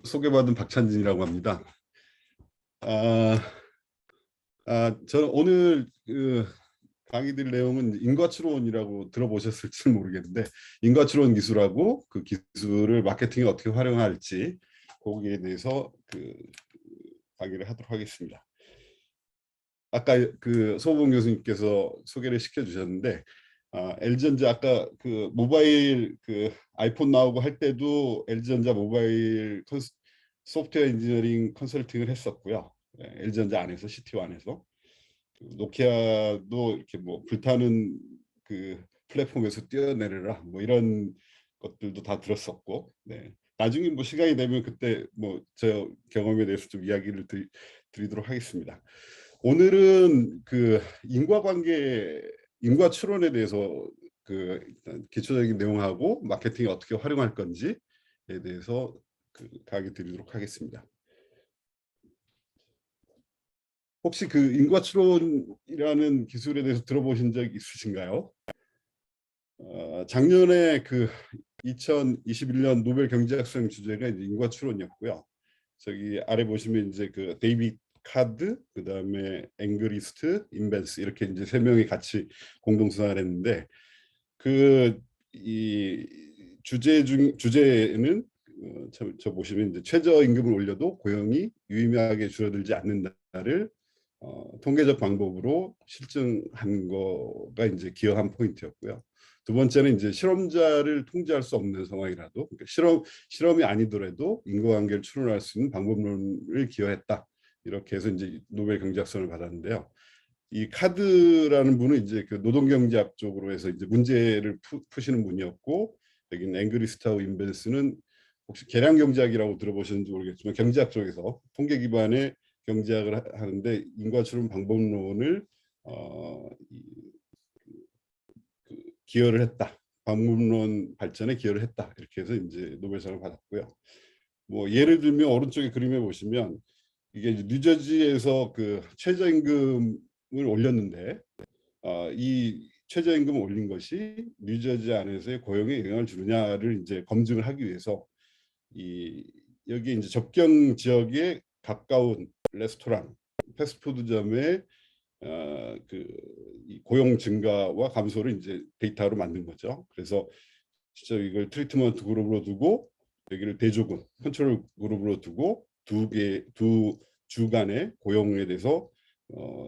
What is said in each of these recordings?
소개받은 박찬진이라고 합니다. 아, 저는 오늘 강의 드릴 내용은 인과추론이라고 들어보셨을지 모르겠는데, 인과추론 기술하고 그 기술을 마케팅에 어떻게 활용할지 거기에 대해서 강의를 하도록 하겠습니다. 아까 소봉 교수님께서 소개를 시켜주셨는데, LG전자 아까 모바일 아이폰 나오고 할 때도 LG전자 모바일 소프트웨어 인지니어링 컨설팅을 했었고요. LG전자 안에서 CTO 안에서 노키아도 이렇게 뭐 불타는 플랫폼에서 뛰어내려라 뭐 이런 것들도 다 들었었고, 네. 나중에 뭐 시간이 되면 그때 뭐 저 경험에 대해서 좀 이야기를 드리도록 하겠습니다. 오늘은 인과관계, 인과추론에 대해서 일단 기초적인 내용하고 마케팅에 어떻게 활용할 건지에 대해서 강의 드리도록 하겠습니다. 혹시 인과추론이라는 기술에 대해서 들어보신 적 있으신가요? 작년에 2021년 노벨 경제학 수행 주제가 이제 인과추론이었고요. 저기 아래 보시면 이제 데이빗 카드, 그다음에 앵그리스트, 인벤스 이렇게 이제 세 명이 같이 공동 수상을 했는데, 이 주제는 저 보시면 이제 최저임금을 올려도 고용이 유의미하게 줄어들지 않는다를 통계적 방법으로 실증한 거가 이제 기여한 포인트였고요. 두 번째는 이제 실험자를 통제할 수 없는 상황이라도, 그러니까 실험이 아니더라도 인과관계를 추론할 수 있는 방법론을 기여했다. 이렇게 해서 이제 노벨 경제학상을 받았는데요. 이 카드라는 분은 이제 노동경제학 쪽으로 해서 이제 문제를 푸시는 분이었고, 여기는 앵그리스트하고 인벤스는 혹시 계량경제학이라고 들어보셨는지 모르겠지만 경제학 쪽에서 통계 기반의 경제학을 하는데 인과추론 방법론을 기여를 했다. 방법론 발전에 기여를 했다. 이렇게 해서 이제 노벨상을 받았고요. 뭐 예를 들면 오른쪽에 그림에 보시면 이게 이제 뉴저지에서 최저임금을 올렸는데, 이 최저임금을 올린 것이 뉴저지 안에서의 고용에 영향을 주느냐를 이제 검증을 하기 위해서 여기 이제 접경 지역에 가까운 레스토랑, 패스트푸드점의 이 고용 증가와 감소를 이제 데이터로 만든 거죠. 그래서 진짜 이걸 트리트먼트 그룹으로 두고 여기를 대조군, 컨트롤 그룹으로 두고 두 주간의 고용에 대해서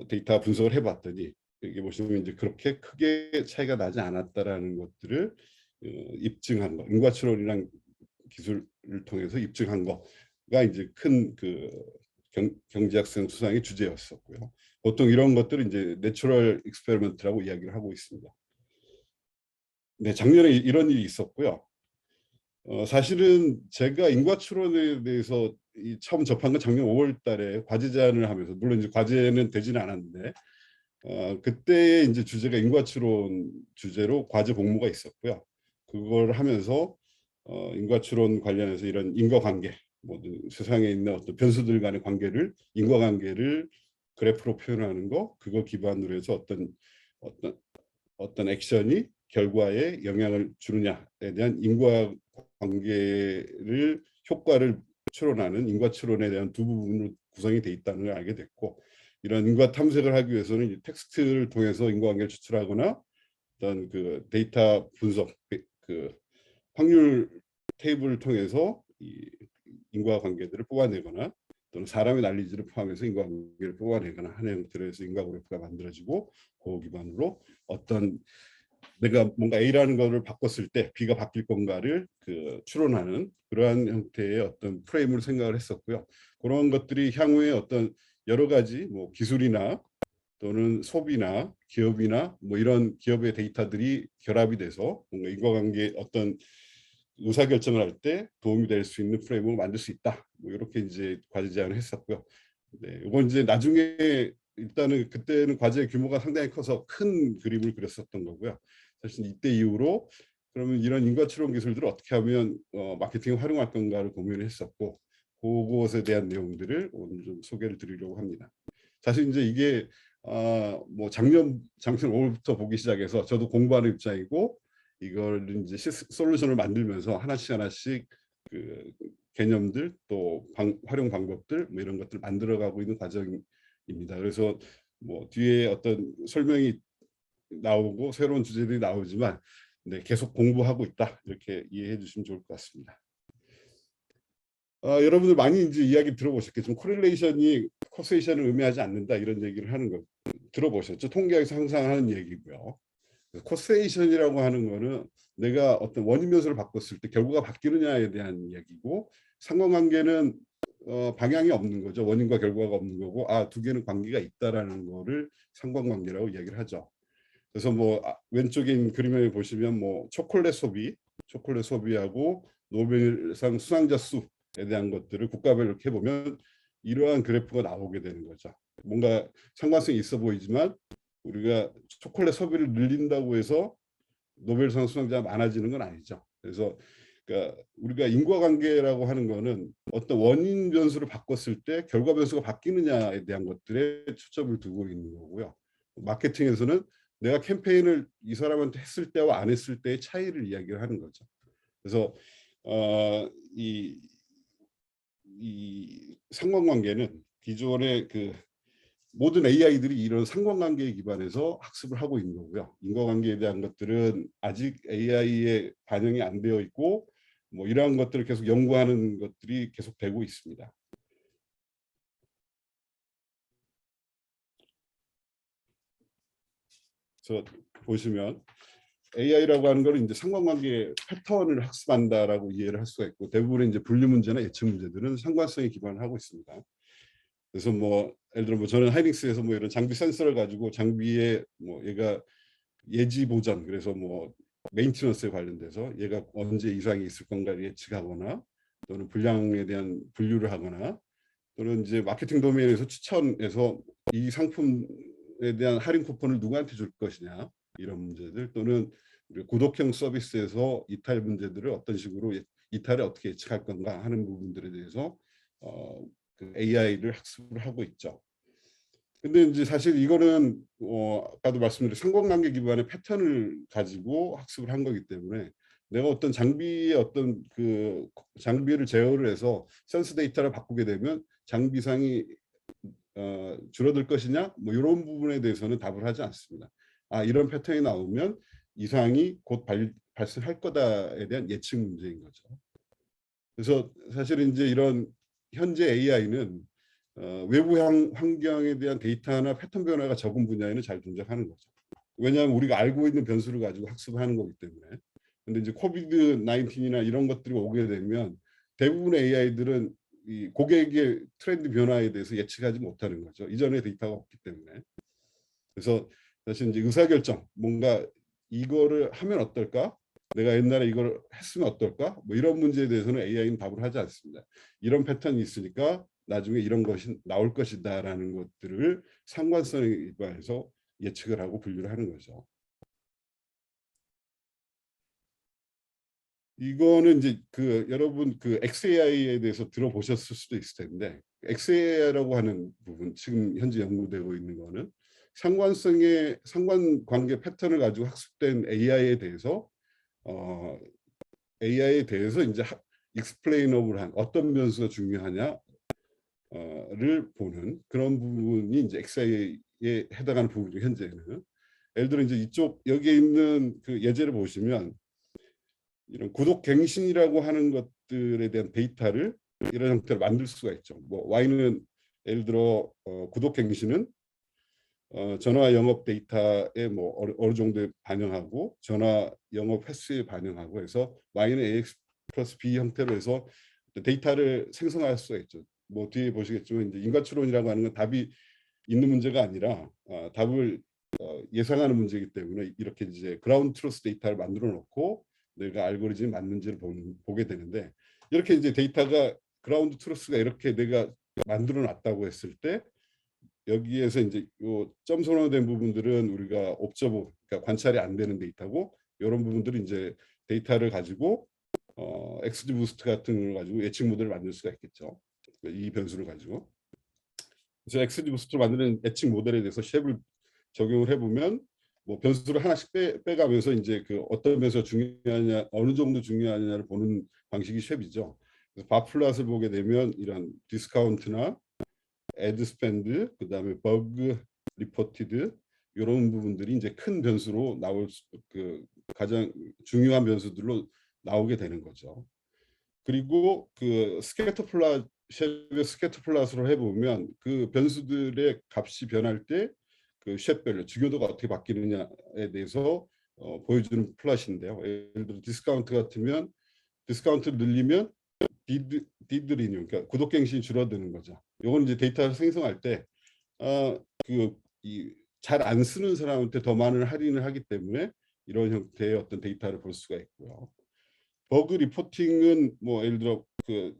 데이터 분석을 해봤더니, 여기 보시면 이제 그렇게 크게 차이가 나지 않았다라는 것들을 입증한 거, 인과추론이란 기술을 통해서 입증한 거가 이제 큰 경제학생 수상의 주제였었고요. 보통 이런 것들을 이제 내추럴 익스페리먼트라고 이야기를 하고 있습니다. 네, 작년에 이런 일이 있었고요. 사실은 제가 인과추론에 대해서 처음 접한 건 작년 5월 달에 과제 제안을 하면서, 물론 이제 과제는 되지는 않았는데, 그때 이제 주제가 인과추론 주제로 과제 공모가 있었고요. 그걸 하면서 인과추론 관련해서 이런 인과관계, 모든 세상에 있는 어떤 변수들 간의 관계를, 인과관계를 그래프로 표현하는 거, 그거 기반으로 해서 어떤 액션이 결과에 영향을 주느냐에 대한 인과관계를, 효과를 추론하는 인과추론에 대한 두 부분으로 구성이 돼 있다는 걸 알게 됐고, 이런 인과 탐색을 하기 위해서는 텍스트를 통해서 인과관계를 추출하거나 어떤 데이터 분석, 확률 테이블을 통해서 이 인과관계들을 뽑아내거나, 또는 사람의 난리지를 포함해서 인과관계를 뽑아내거나 하는 형태로서 인과그래프가 만들어지고, 그 기반으로 어떤 내가 뭔가 A라는 거를 바꿨을 때 B가 바뀔 건가를 추론하는 그러한 형태의 어떤 프레임으로 생각을 했었고요. 그런 것들이 향후에 어떤 여러 가지 뭐 기술이나 또는 소비나 기업이나 뭐 이런 기업의 데이터들이 결합이 돼서 뭔가 인과관계 어떤 의사결정을 할 때 도움이 될 수 있는 프레임을 만들 수 있다. 뭐 이렇게 이제 과제 제안을 했었고요. 네, 이건 이제 나중에 일단은 그때는 과제 규모가 상당히 커서 큰 그림을 그렸었던 거고요. 사실 이때 이후로 그러면 이런 인과추론 기술들을 어떻게 하면 마케팅에 활용할 건가를 고민을 했었고, 그것에 대한 내용들을 오늘 좀 소개를 드리려고 합니다. 사실 이제 이게 뭐 작년 5월부터 보기 시작해서 저도 공부하는 입장이고, 이걸 이제 솔루션을 만들면서 하나씩 그 개념들 또 활용 방법들 뭐 이런 것들 만들어가고 있는 과정입니다. 그래서 뭐 뒤에 어떤 설명이 나오고 새로운 주제들이 나오지만 네, 계속 공부하고 있다 이렇게 이해해 주시면 좋을 것 같습니다. 여러분들 많이 이제 이야기 들어보셨겠지만 코릴레이션이 코세이션을 의미하지 않는다 이런 얘기를 하는 거 들어보셨죠? 통계학에서 항상 하는 얘기고요. 코세이션이라고 하는 거는 내가 어떤 원인 변수를 바꿨을 때 결과가 바뀌느냐에 대한 이야기고 상관관계는 방향이 없는 거죠. 원인과 결과가 없는 거고 두 개는 관계가 있다라는 거를 상관관계라고 이야기를 하죠. 그래서 뭐 왼쪽에 있는 그림에 보시면 뭐 초콜릿 소비하고 노벨상 수상자 수에 대한 것들을 국가별로 이렇게 보면 이러한 그래프가 나오게 되는 거죠. 뭔가 상관성이 있어 보이지만 우리가 초콜릿 소비를 늘린다고 해서 노벨상 수상자가 많아지는 건 아니죠. 그래서 그러니까 우리가 인과관계라고 하는 거는 어떤 원인 변수를 바꿨을 때 결과 변수가 바뀌느냐에 대한 것들에 초점을 두고 있는 거고요. 마케팅에서는 내가 캠페인을 이 사람한테 했을 때와 안 했을 때의 차이를 이야기를 하는 거죠. 그래서 이 상관관계는 기존의 그 모든 AI들이 이런 상관관계에 기반해서 학습을 하고 있는 거고요. 인과관계에 대한 것들은 아직 AI에 반영이 안 되어 있고 뭐 이러한 것들을 계속 연구하는 것들이 계속 되고 있습니다. 그래서 보시면 AI라고 하는 걸 이제 상관관계 패턴을 학습한다라고 이해를 할 수가 있고 대부분의 이제 분류 문제나 예측 문제들은 상관성에 기반을 하고 있습니다. 그래서 뭐 예를 들어 뭐 저는 하이닉스에서 뭐 이런 장비 센서를 가지고 장비에 뭐 얘가 예지 보전 그래서 뭐 메인티넌스에 관련돼서 얘가 언제 이상이 있을 건가를 예측하거나 또는 불량에 대한 분류를 하거나 또는 이제 마케팅 도메인에서 추천해서 이 상품에 대한 할인 쿠폰을 누구한테 줄 것이냐 이런 문제들 또는 우리 구독형 서비스에서 이탈 문제들을 어떤 식으로 이탈을 어떻게 예측할 건가 하는 부분들에 대해서 그 AI를 학습을 하고 있죠. 근데 이제 사실 이거는 아까도 말씀드린 상관관계 기반의 패턴을 가지고 학습을 한 거기 때문에 내가 어떤 장비의 어떤 그 장비를 제어를 해서 센스 데이터를 바꾸게 되면 장비상이 줄어들 것이냐 뭐 이런 부분에 대해서는 답을 하지 않습니다. 이런 패턴이 나오면 이상이 곧 발생할 거다에 대한 예측 문제인 거죠. 그래서 사실 이제 이런 현재 AI는 외부 환경에 대한 데이터나 패턴 변화가 적은 분야에는 잘 동작하는 거죠. 왜냐하면 우리가 알고 있는 변수를 가지고 학습하는 거기 때문에. 근데 이제 코비드 19이나 이런 것들이 오게 되면 대부분의 AI들은 이 고객의 트렌드 변화에 대해서 예측하지 못하는 거죠. 이전에 데이터가 없기 때문에. 그래서 사실 이제 의사결정, 뭔가 이거를 하면 어떨까? 내가 옛날에 이걸 했으면 어떨까? 뭐 이런 문제에 대해서는 AI는 답을 하지 않습니다. 이런 패턴이 있으니까 나중에 이런 것이 나올 것이다라는 것들을 상관성에 기반해서 예측을 하고 분류를 하는 거죠. 이거는 이제 그 여러분 그 XAI에 대해서 들어보셨을 수도 있을 텐데 XAI라고 하는 부분 지금 현재 연구되고 있는 거는 상관관계 패턴을 가지고 학습된 AI에 대해서 이제 익스플레이너블한 어떤 변수가 중요하냐를 보는 그런 부분이 이제 XAI에 해당하는 부분이죠. 현재는 예를 들어 이제 이쪽 여기에 있는 그 예제를 보시면 이런 구독갱신이라고 하는 것들에 대한 데이터를 이런 형태로 만들 수가 있죠. 뭐 Y는 예를 들어 구독갱신은 전화 영업 데이터에 뭐 어느 정도에 반영하고 전화 영업 횟수에 반영하고 해서 Y는 AX 플러스 B 형태로 해서 데이터를 생성할 수가 있죠. 뭐 뒤에 보시겠지만 이제 인과추론이라고 하는 건 답이 있는 문제가 아니라 답을 예상하는 문제이기 때문에 이렇게 이제 그라운드 트루스 데이터를 만들어 놓고 내가 알고리즘이 맞는지를 보게 되는데 이렇게 이제 데이터가 그라운드 트루스가 이렇게 내가 만들어 놨다고 했을 때 여기에서 이제 요 점선호된 부분들은 우리가 옵저버 그러니까 관찰이 안 되는 데이터고 이런 부분들은 이제 데이터를 가지고 XG 부스트 같은 걸 가지고 예측 모델을 만들 수가 있겠죠. 이 변수를 가지고. 그래서 XG 부스트를 만드는 예측 모델에 대해서 쉐입을 적용을 해보면 뭐 변수를 하나씩 빼가면서 이제 그 어떤 변수가 중요하냐 어느 정도 중요하냐를 보는 방식이 쉐입이죠. 그래서 바플랏을 보게 되면 이런 디스카운트나 애드 스펜드, 그다음에 버그 리포티드 이런 부분들이 이제 큰 변수로 나올 그 가장 중요한 변수들로 나오게 되는 거죠. 그리고 그 스캐터플롯 쉐의 스캐터플롯으로 해보면 그 변수들의 값이 변할 때 그 쉐별로 주교도가 어떻게 바뀌느냐에 대해서 보여주는 플롯인데요. 예를 들어 디스카운트 같으면 디스카운트를 늘리면 디드 리뉴, 그러니까 구독갱신이 줄어드는 거죠. 요건 이제 데이터를 생성할 때 잘 안 쓰는 사람한테 더 많은 할인을 하기 때문에 이런 형태의 어떤 데이터를 볼 수가 있고요. 버그 리포팅은 뭐 예를 들어 그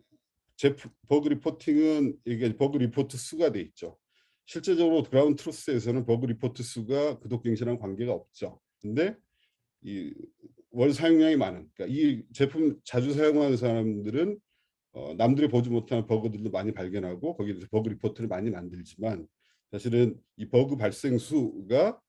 버그 리포팅은 이게 버그 리포트 수가 돼 있죠. 실제적으로 그라운드 트루스에서는 버그 리포트 수가 구독갱신랑 관계가 없죠. 근데 이 월 사용량이 많은, 그러니까 이 제품 자주 사용하는 사람들은 남들이 보지 못하는 버그들도 많이 발견하고 거기에 대해서 버그 리포트를 많이 만들지만 사실은 이 버그 발생 수가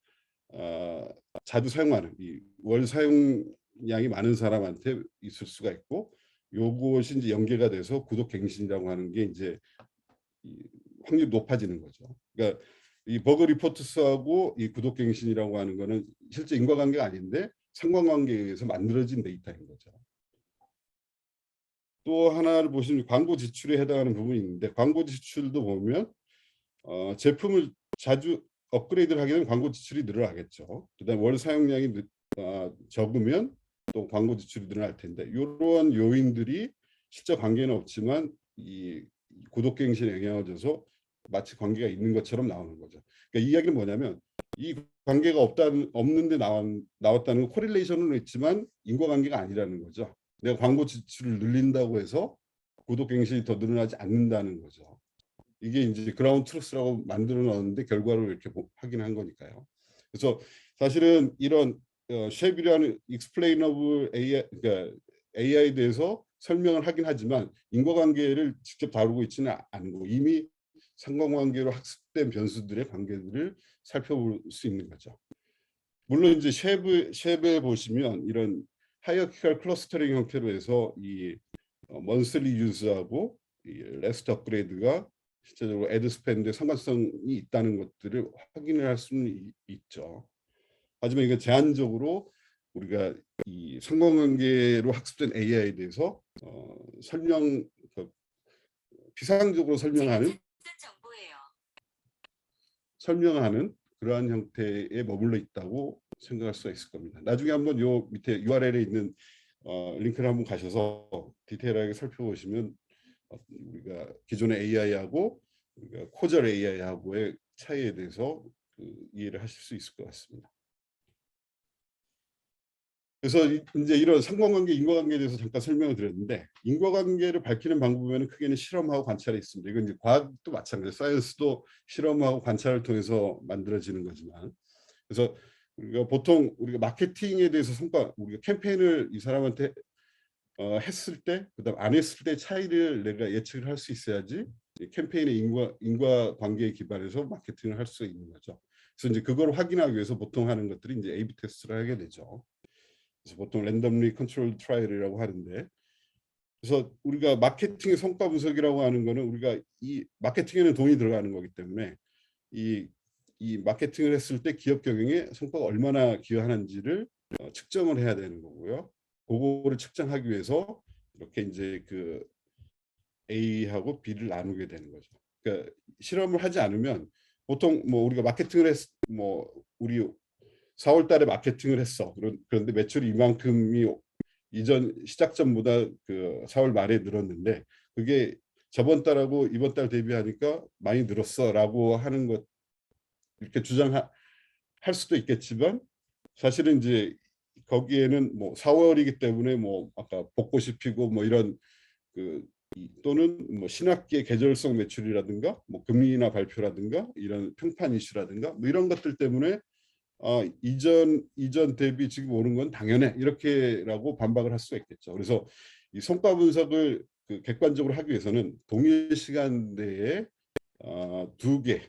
어, 자주 사용하는 이 월 사용량이 많은 사람한테 있을 수가 있고, 요것이 이제 연계가 돼서 구독 갱신이라고 하는 게 이제 확률이 높아지는 거죠. 그러니까 이 버그 리포트 수하고 이 구독 갱신이라고 하는 거는 실제 인과관계가 아닌데 상관관계에 의해서 만들어진 데이터인 거죠. 또 하나를 보시면 광고 지출에 해당하는 부분이 있는데, 광고 지출도 보면 제품을 자주 업그레이드를 하게 되면 광고 지출이 늘어나겠죠. 그다음에 월 사용량이 적으면 또 광고 지출이 늘어날 텐데, 이러한 요인들이 실제 관계는 없지만 이 구독갱신에 영향을 줘서 마치 관계가 있는 것처럼 나오는 거죠. 그러니까 이 이야기는 뭐냐면 이 관계가 없는데 나왔다는 건 코릴레이션은 있지만 인과관계가 아니라는 거죠. 내가 광고 지출을 늘린다고 해서 구독갱신이 더 늘어나지 않는다는 거죠. 이게 이제 그라운드 트루스라고 만들어 놨는데 결과를 이렇게 확인한 거니까요. 그래서 사실은 이런 쉐이비라는 익스플레이너블 AI, 그러니까 AI에 대해서 설명을 하긴 하지만 인과관계를 직접 다루고 있지는 않고 이미 상관관계로 학습된 변수들의 관계들을 살펴볼 수 있는 거죠. 물론 이제 쉐브에 보시면 이런 하이어키컬 클러스터링 형태로 해서 이 먼슬리 유즈하고 이 레스트 업그레이드가 실제적으로 애드 스펜드에 상관성이 있다는 것들을 확인을 할 수는 있죠. 하지만 이게 제한적으로 우리가 이 상관관계로 학습된 AI에 대해서 비상적으로 설명하는 그러한 형태에 머물러 있다고 생각할 수가 있을 겁니다. 나중에 한번 요 밑에 URL에 있는 링크를 한번 가셔서 디테일하게 살펴보시면 우리가 기존의 AI하고 우리가 코절 AI하고의 차이에 대해서 이해를 하실 수 있을 것 같습니다. 그래서 이제 이런 상관관계, 인과관계에 대해서 잠깐 설명을 드렸는데, 인과관계를 밝히는 방법에는 크게는 실험하고 관찰이 있습니다. 이건 이제 과학도 마찬가지예요. 사이언스도 실험하고 관찰을 통해서 만들어지는 거지만, 그래서 우리가 보통 우리가 마케팅에 대해서 우리가 캠페인을 이 사람한테 했을 때, 그다음 안 했을 때 차이를 내가 예측을 할 수 있어야지 캠페인의 인과관계에 기반해서 마케팅을 할 수 있는 거죠. 그래서 이제 그걸 확인하기 위해서 보통 하는 것들이 이제 A/B 테스트를 하게 되죠. 그래서 보통 랜덤리 컨트롤 트라이얼이라고 하는데, 그래서 우리가 마케팅의 성과 분석이라고 하는 거는 우리가 이 마케팅에는 돈이 들어가는 거기 때문에 이 마케팅을 했을 때 기업 경영에 성과가 얼마나 기여하는지를 측정을 해야 되는 거고요. 그거를 측정하기 위해서 이렇게 이제 그 A하고 B를 나누게 되는 거죠. 그러니까 실험을 하지 않으면 보통 뭐 우리가 우리 4월 달에 마케팅을 했어. 그런데 매출이 이만큼이 이전 시작 전보다 그 4월 말에 늘었는데 그게 저번 달하고 이번 달 대비하니까 많이 늘었어라고 하는 것, 이렇게 주장할 수도 있겠지만 사실은 이제 거기에는 뭐 4월이기 때문에 뭐 아까 벚꽃이 피고 뭐 이런 또는 뭐 신학기의 계절성 매출이라든가 뭐 금리 인하 발표라든가 이런 평판 이슈라든가 뭐 이런 것들 때문에 이전 대비 지금 오는 건 당연해 이렇게라고 반박을 할 수가 있겠죠. 그래서 이 성과 분석을 객관적으로 하기 위해서는 동일 시간대에 두 개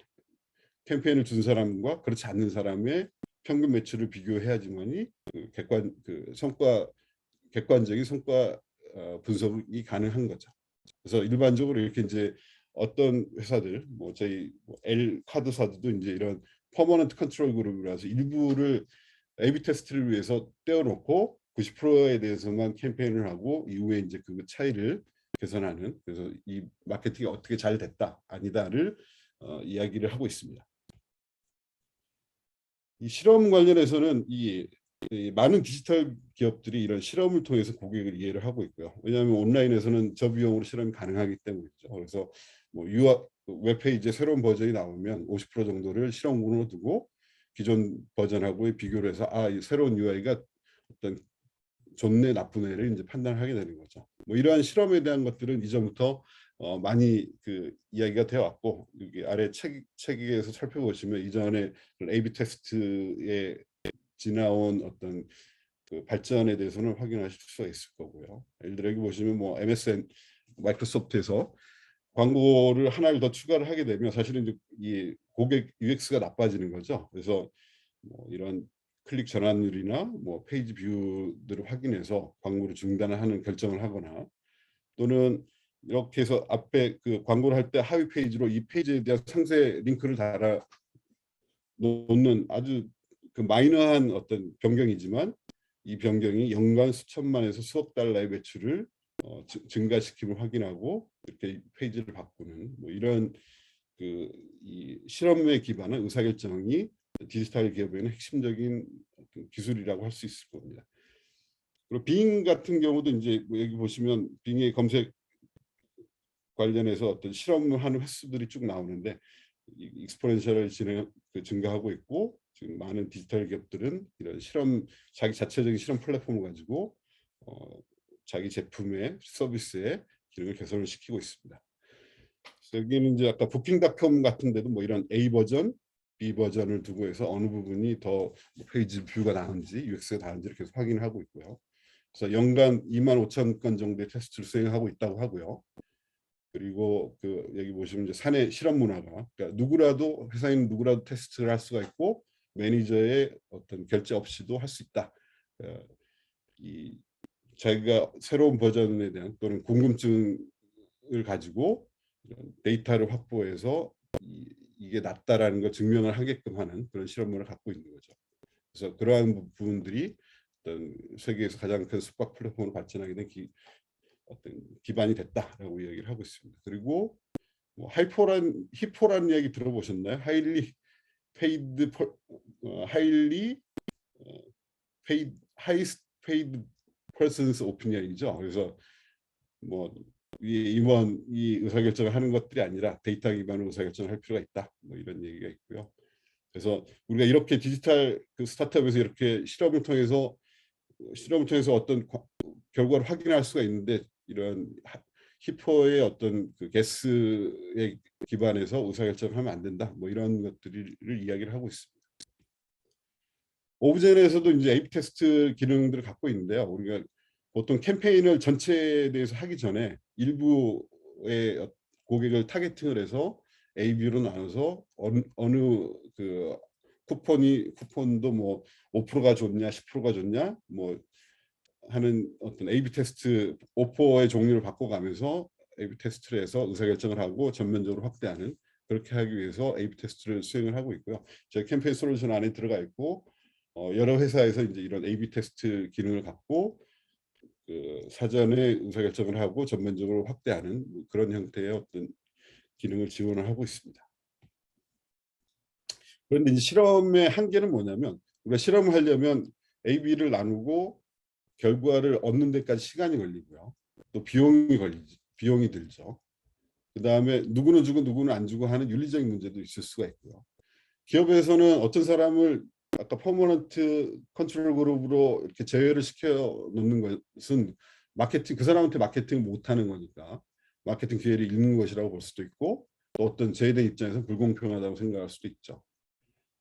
캠페인을 준 사람과 그렇지 않는 사람의 평균 매출을 비교해야지만이 객관적인 성과 분석이 가능한 거죠. 그래서 일반적으로 이렇게 이제 어떤 회사들 뭐 저희 L 카드사들도 이제 이런 퍼머넌트 컨트롤 그룹이라서 일부를 A/B 테스트를 위해서 떼어놓고 90%에 대해서만 캠페인을 하고 이후에 이제 그 차이를 개선하는, 그래서 이 마케팅이 어떻게 잘 됐다 아니다를 이야기를 하고 있습니다. 이 실험 관련해서는 이 많은 디지털 기업들이 이런 실험을 통해서 고객을 이해를 하고 있고요. 왜냐하면 온라인에서는 저비용으로 실험이 가능하기 때문이죠. 그래서 뭐 웹페이지에 새로운 버전이 나오면 50% 정도를 실험군으로 두고 기존 버전하고의 비교를 해서 이 새로운 UI가 어떤 좋네 나쁘네를 이제 판단하게 되는 거죠. 뭐 이러한 실험에 대한 것들은 이전부터 많이 그 이야기가 되어 왔고, 여기 아래 책에서 살펴보시면 이전에 A/B 테스트에 지나온 어떤 그 발전에 대해서는 확인하실 수가 있을 거고요. 예를 들어 여기 보시면 뭐 MSN 마이크로소프트에서 광고를 하나를 더 추가를 하게 되면 사실은 이제 이 고객 UX가 나빠지는 거죠. 그래서 뭐 이런 클릭 전환율이나 뭐 페이지 뷰들을 확인해서 광고를 중단하는 결정을 하거나, 또는 이렇게 해서 앞에 그 광고를 할 때 하위 페이지로 이 페이지에 대한 상세 링크를 달아 놓는 아주 그 마이너한 어떤 변경이지만 이 변경이 연간 수천만에서 수억 달러의 매출을 증가시킴을 확인하고 이렇게 페이지를 바꾸는, 뭐 이런 그 이 실험에 기반한 의사결정이 디지털 기업에는 핵심적인 기술이라고 할 수 있을 겁니다. 그리고 빙 같은 경우도 이제 뭐 여기 보시면 빙의 검색 관련해서 어떤 실험을 하는 횟수들이 쭉 나오는데 익스포넨셜을 증가하고 있고, 지금 많은 디지털 기업들은 이런 실험 자기 자체적인 실험 플랫폼을 가지고 자기 제품의 서비스의 기능을 개선을 시키고 있습니다. 여기는 이제 아까 부킹닷컴 같은 데도 뭐 이런 A 버전, B 버전을 두고 해서 어느 부분이 더 페이지 뷰가 나은지 UX가 나은지를 계속 확인하고 있고요. 그래서 연간 25,000건 정도의 테스트를 수행하고 있다고 하고요. 그리고 그 여기 보시면 이제 사내 실험 문화가, 그러니까 누구라도 회사인 누구라도 테스트를 할 수가 있고 매니저의 어떤 결제 없이도 할 수 있다. 이 자기가 새로운 버전에 대한 또는 궁금증을 가지고 데이터를 확보해서 이게 낫다라는 걸 증명을 하게끔 하는 그런 실험문을 갖고 있는 거죠. 그래서 그러한 부분들이 어떤 세계에서 가장 큰 숙박 플랫폼으로 발전하게 된 어떤 기반이 됐다라고 이야기를 하고 있습니다. 그리고 뭐 히포라는 이야기 들어보셨나요? 하일리 페이드 하일리 하이스트 페이드 퍼슨스 오피니언이죠. 그래서 뭐 임원 이 의사결정을 하는 것들이 아니라 데이터 기반으로 의사결정을 할 필요가 있다. 뭐 이런 얘기가 있고요. 그래서 우리가 이렇게 디지털 그 스타트업에서 이렇게 실험을 통해서 어떤 결과를 확인할 수가 있는데, 이런 히포의 어떤 그 개스에 기반해서 의사결정을 하면 안 된다. 뭐 이런 것들을 이야기를 하고 있습니다. 오브젠에서도 이제 A/B 테스트 기능들을 갖고 있는데요. 우리가 보통 캠페인을 전체에 대해서 하기 전에 일부의 고객을 타겟팅을 해서 A/B로 나눠서 어느 그 쿠폰도 뭐 5%가 좋냐 10%가 좋냐 뭐 하는 어떤 A/B 테스트 오퍼의 종류를 바꿔가면서 A/B 테스트를 해서 의사결정을 하고 전면적으로 확대하는, 그렇게 하기 위해서 A/B 테스트를 수행을 하고 있고요. 저희 캠페인 솔루션 안에 들어가 있고 여러 회사에서 이제 이런 A/B 테스트 기능을 갖고 그 사전에 의사결정을 하고 전면적으로 확대하는 그런 형태의 어떤 기능을 지원을 하고 있습니다. 그런데 이제 실험의 한계는 뭐냐면, 우리가 실험을 하려면 A/B를 나누고 결과를 얻는 데까지 시간이 걸리고요. 또 비용이 들죠. 그 다음에 누구는 주고 누구는 안 주고 하는 윤리적인 문제도 있을 수가 있고요. 기업에서는 어떤 사람을 아까 퍼머넌트 컨트롤 그룹으로 이렇게 제외를 시켜 놓는 것은 그 사람한테 마케팅을 못하는 거니까 마케팅 기회를 잃는 것이라고 볼 수도 있고, 또 어떤 제외된 입장에서 불공평하다고 생각할 수도 있죠.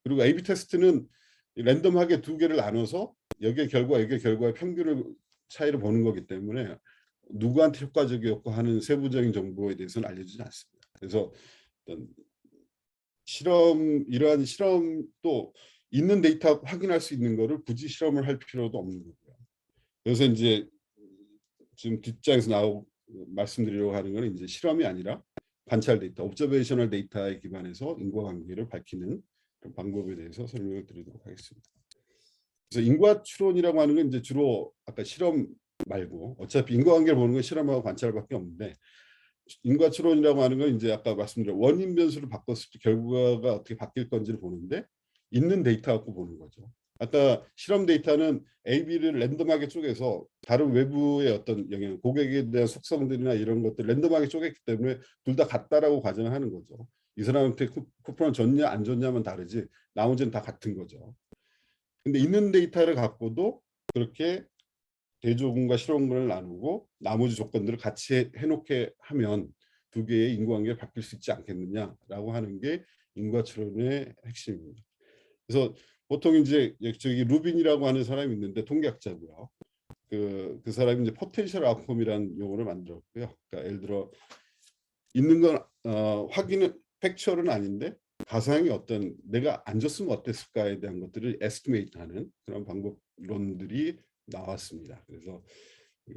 그리고 A/B 테스트는 랜덤하게 두 개를 나눠서 여기의 결과의 평균을 차이를 보는 거기 때문에 누구한테 효과적이었고 하는 세부적인 정보에 대해서는 알려지지 않습니다. 그래서 어떤 이러한 실험도 있는 데이터 확인할 수 있는 거를 굳이 실험을 할 필요도 없는 거고요. 그래서 이제 지금 뒷장에서 말씀드리려고 하는 건 이제 실험이 아니라 관찰 데이터, 옵저베이셔널 데이터에 기반해서 인과관계를 밝히는 그런 방법에 대해서 설명을 드리도록 하겠습니다. 그래서 인과 추론이라고 하는 건 이제 주로 아까 실험 말고 어차피 인과관계를 보는 건 실험하고 관찰밖에 없는데, 인과 추론이라고 하는 건 이제 아까 말씀드린 원인 변수를 바꿨을 때 결과가 어떻게 바뀔 건지를 보는데, 있는 데이터 갖고 보는 거죠. 아까 실험 데이터는 A, B를 랜덤하게 쪼개서 다른 외부의 어떤 영향, 고객에 대한 속성들이나 이런 것들 랜덤하게 쪼갰기 때문에 둘 다 같다라고 가정을 하는 거죠. 이 사람한테 쿠폰을 줬냐 안 줬냐면 다르지 나머지는 다 같은 거죠. 근데 있는 데이터를 갖고도 그렇게 대조군과 실험군을 나누고 나머지 조건들을 같이 해놓게 하면 두 개의 인과관계가 바뀔 수 있지 않겠느냐라고 하는 게 인과추론의 핵심입니다. 그래서 보통 이제 저기 루빈이라고 하는 사람이 있는데 통계학자고요. 그 사람이 이제 포텐셜 아웃컴이라는 용어를 만들었고요. 그러니까 예를 들어 있는 건 확인은 팩추얼은 아닌데 가상이 어떤 내가 안 줬으면 어땠을까에 대한 것들을 에스티메이트하는 그런 방법론들이 나왔습니다. 그래서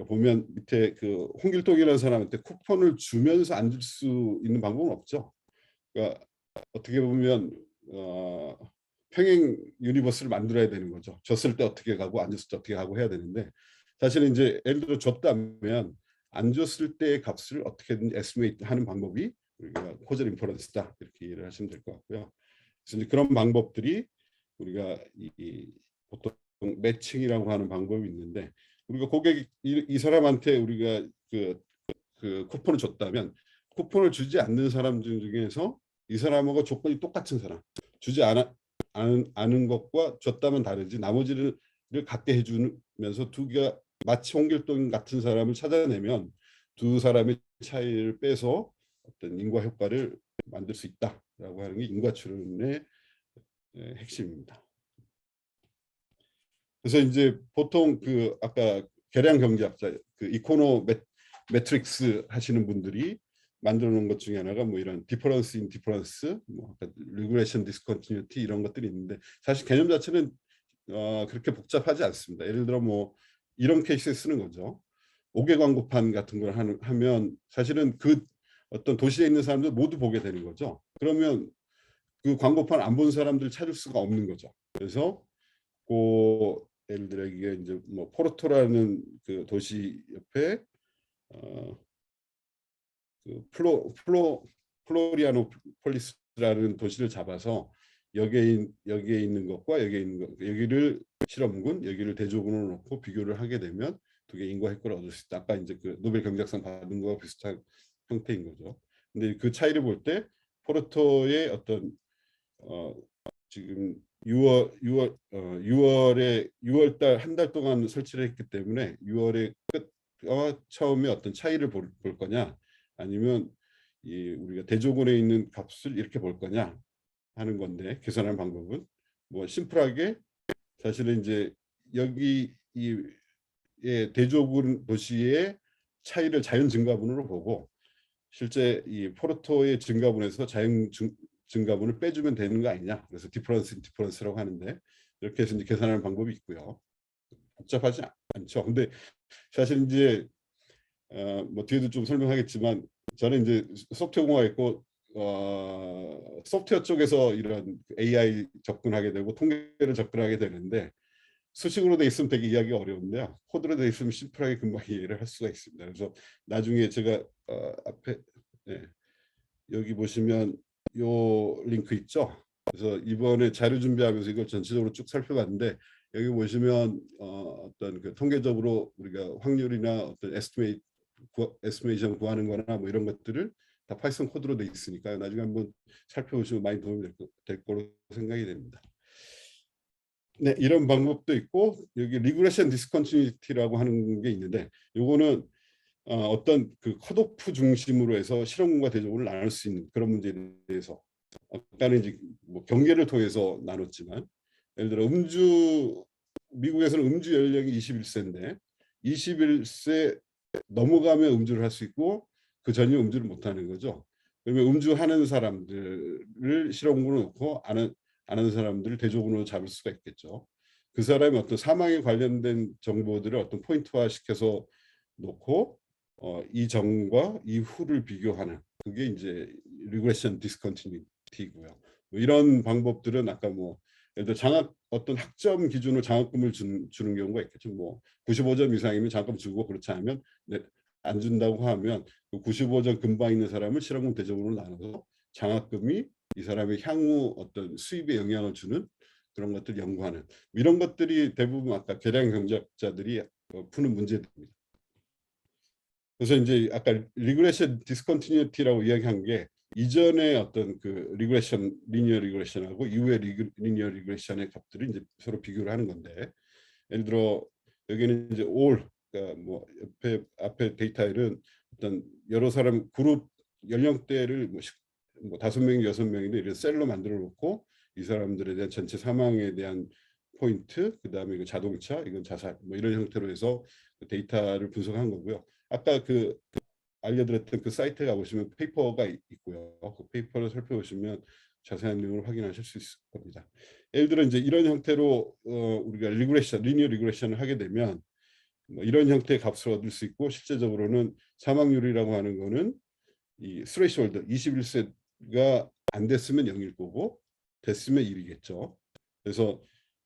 보면 밑에 그 홍길동이라는 사람한테 쿠폰을 주면서 안 줄 수 있는 방법은 없죠. 그러니까 어떻게 보면 평행 유니버스를 만들어야 되는 거죠. 줬을 때 어떻게 가고 안 줬을 때 어떻게 가고 해야 되는데, 사실은 이제 예를 들어 줬다면 안 줬을 때의 값을 어떻게든 에스티메이트 하는 방법이 우리가 코절 인퍼런스다 이렇게 이해를 하시면 될 것 같고요. 그래서 이제 그런 방법들이 우리가 보통 매칭이라고 하는 방법이 있는데, 우리가 고객 이 사람한테 우리가 그 쿠폰을 줬다면 쿠폰을 주지 않는 사람 중에서 이 사람하고 조건이 똑같은 사람, 주지 않은 것과 줬다면 다르지 나머지를 갖게 해주면서 두 개가 마치 홍길동 같은 사람을 찾아내면 두 사람의 차이를 빼서 어떤 인과 효과를 만들 수 있다라고 하는 게 인과추론의 핵심입니다. 그래서 이제 보통 그 아까 계량 경제학자 그 이코노 매트릭스 하시는 분들이 만들어 놓은 것 중에 하나가 뭐 이런 디퍼런스 인 디퍼런스, 뭐 리그레션 디스컨티뉴티 이런 것들이 있는데, 사실 개념 자체는 그렇게 복잡하지 않습니다. 예를 들어 뭐 이런 케이스에 쓰는 거죠. 5개 광고판 같은 걸 하면 사실은 그 어떤 도시에 있는 사람들 모두 보게 되는 거죠. 그러면 그 광고판 안 본 사람들 찾을 수가 없는 거죠. 그래서 예를 들어 이게 이제 뭐 포르토라는 그 도시 옆에 그 플로리아노폴리스라는 도시를 잡아서 여기에 있는 것과 여기에 있는 것, 여기를 실험군, 여기를 대조군으로 놓고 비교를 하게 되면 두 개 인과 효과를 얻을 수 있다. 아까 이제 그 노벨 경제학상 받은 거와 비슷한 형태인 거죠. 근데 그 차이를 볼 때 포르토의 어떤 지금 6월에 한 달 동안 설치를 했기 때문에 6월의 끝과 처음에 어떤 차이를 볼 거냐, 아니면 우리가 대조군에 있는 값을 이렇게 볼 거냐 하는 건데, 계산하는 방법은 뭐 심플하게 사실은 이제 여기 대조군 도시의 차이를 자연 증가분으로 보고 실제 이 포르토의 증가분에서 자연 증가분을 빼주면 되는 거 아니냐. 그래서 디퍼런스라고 하는데, 이렇게 해서 이제 계산하는 방법이 있고요. 복잡하지 않죠. 근데 사실 이제 뭐 뒤에도 좀 설명하겠지만 저는 이제 소프트웨어 공학에 있고 소프트웨어 쪽에서 이런 AI 접근하게 되고 통계를 접근하게 되는데, 수식으로 돼 있으면 되게 이해하기 어려운데요. 코드로 돼 있으면 심플하게 금방 이해를 할 수가 있습니다. 그래서 나중에 제가 앞에 여기 보시면 요 링크 있죠. 그래서 이번에 자료 준비하면서 이걸 전체적으로 쭉 살펴봤는데, 여기 보시면 어떤 그 통계적으로 우리가 확률이나 어떤 에스티메이션 구하는 거나 뭐 이런 것들을 다 파이썬 코드로 돼 있으니까 나중에 한번 살펴보시면 많이 도움이 될 거로 생각이 됩니다. 네, 이런 방법도 있고, 여기 리그레션 디스컨티뉴티라고 하는 게 있는데, 요거는 어떤 그 컷오프 중심으로 해서 실험군과 대조군을 나눌 수 있는 그런 문제에 대해서, 아까는 이제 뭐 경계를 통해서 나눴지만, 예를 들어 미국에서는 음주 연령이 21세인데 21세 넘어가면 음주를 할 수 있고 그 전이면 음주를 못하는 거죠. 그러면 음주하는 사람들을 실험군으로 놓고 안 하는 사람들을 대조군으로 잡을 수가 있겠죠. 그 사람이 어떤 사망에 관련된 정보들을 어떤 포인트화 시켜서 놓고 이전과 이후를 비교하는 그게 이제 리그레션 디스컨티뉴티고요. 뭐 이런 방법들은 아까 뭐 예를 들어 장학 어떤 학점 기준으로 장학금을 주는 경우가 있겠죠. 뭐 95점 이상이면 장학금 주고 그렇지 않으면 안 준다고 하면 그 95점 근방 있는 사람을 실험군 대적으로 나눠서 장학금이 이 사람의 향후 어떤 수입에 영향을 주는 그런 것들 연구하는 이런 것들이 대부분 아까 계량 경제학자들이 푸는 문제들입니다. 그래서 이제 아까 리그레션 디스컨티뉴티라고 이야기한 게 이전에 어떤 그 리그레션 리니어 리그레션하고 이후의 리니어 리그레션의 값들이 이제 서로 비교를 하는 건데 예를 들어 여기는 이제 올 그러니까 뭐 앞에 데이터에는 어떤 여러 사람 그룹 연령대를 뭐 5명이 6명인데 이런 셀로 만들어 놓고 이 사람들에 대한 전체 사망에 대한 포인트 그다음에 이거 자동차 이건 자살 뭐 이런 형태로 해서 그 데이터를 분석한 거고요. 아까 그 알려드렸던 그 사이트에 가보시면 페이퍼가 있고요. 그 페이퍼를 살펴보시면 자세한 내용을 확인하실 수 있을 겁니다. 예를 들어 이제 이런 형태로 우리가 리니어 리그레션을 하게 되면 뭐 이런 형태의 값을 얻을 수 있고 실제적으로는 사망률이라고 하는 거는 이 스레이홀드 21세가 안 됐으면 0일 거고 됐으면 1이겠죠. 그래서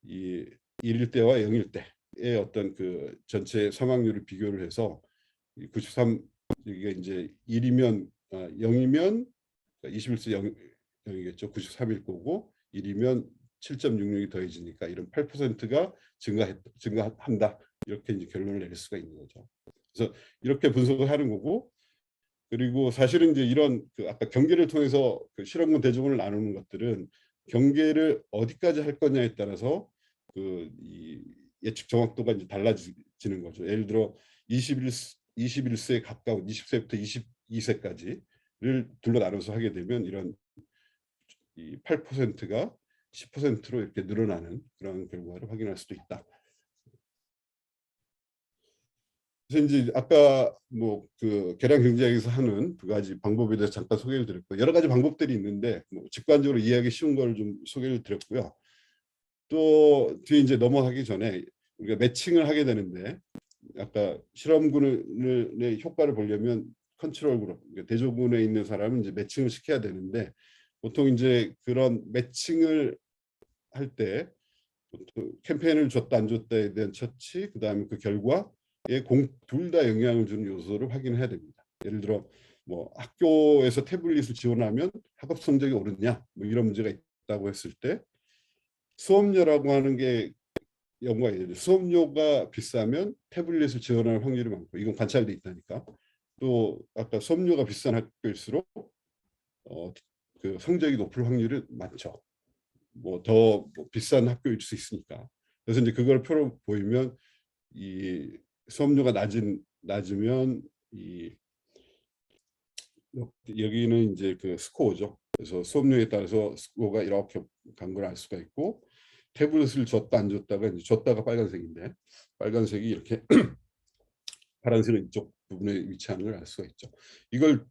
이 1일 때와 0일 때의 어떤 그 전체 사망률을 비교를 해서 93 이게 이제 1이면 0이면 21세 0이겠죠. 93일 거고 1이면 7.66이 더해지니까 이런 8%가 증가한다. 이렇게 이제 결론을 내릴 수가 있는 거죠. 그래서 이렇게 분석을 하는 거고 그리고 사실은 이제 이런 그 아까 경계를 통해서 그 실험군 대조군을 나누는 것들은 경계를 어디까지 할 거냐에 따라서 그 이 예측 정확도가 이제 달라지는 거죠. 예를 들어 21세에 가까운 20세부터 22세까지를 둘러 나눠서 하게 되면 이런 이 8%가 10%로 이렇게 늘어나는 그런 결과를 확인할 수도 있다. 그래서 이제 아까 뭐 그 계량 경제학에서 하는 두 가지 방법에 대해서 잠깐 소개를 드렸고 여러 가지 방법들이 있는데 뭐 직관적으로 이해하기 쉬운 걸 좀 소개를 드렸고요. 또 뒤에 이제 넘어가기 전에 우리가 매칭을 하게 되는데 아까 실험군의 효과를 보려면 컨트롤 그룹 그러니까 대조군에 있는 사람은 이제 매칭을 시켜야 되는데 보통 이제 그런 매칭을 할 때 캠페인을 줬다 안 줬다에 대한 처치 그다음에 그 결과에 둘 다 영향을 주는 요소를 확인해야 됩니다. 예를 들어 뭐 학교에서 태블릿을 지원하면 학업 성적이 오르냐 뭐 이런 문제가 있다고 했을 때 수업료라고 하는 게 연구가 있는데 수업료가 비싸면 태블릿을 지원할 확률이 많고 이건 관찰돼 있다니까. 또 아까 수업료가 비싼 학교일수록 그 성적이 높을 확률이 많죠. 뭐 더 비싼 학교일 수 있으니까. 그래서 이제 그걸 표로 보이면 이 수업료가 낮으면 이 여기는 이제 그 스코어죠. 그래서 수업료에 따라서 스코어가 이렇게 간 걸 알 수가 있고 태블릿을 줬다 안 줬다가 이제 줬다가 빨간색인데 빨간색이 이렇게 파란색은 이쪽 부분에 위치하는 걸 알 수가 있죠. 이걸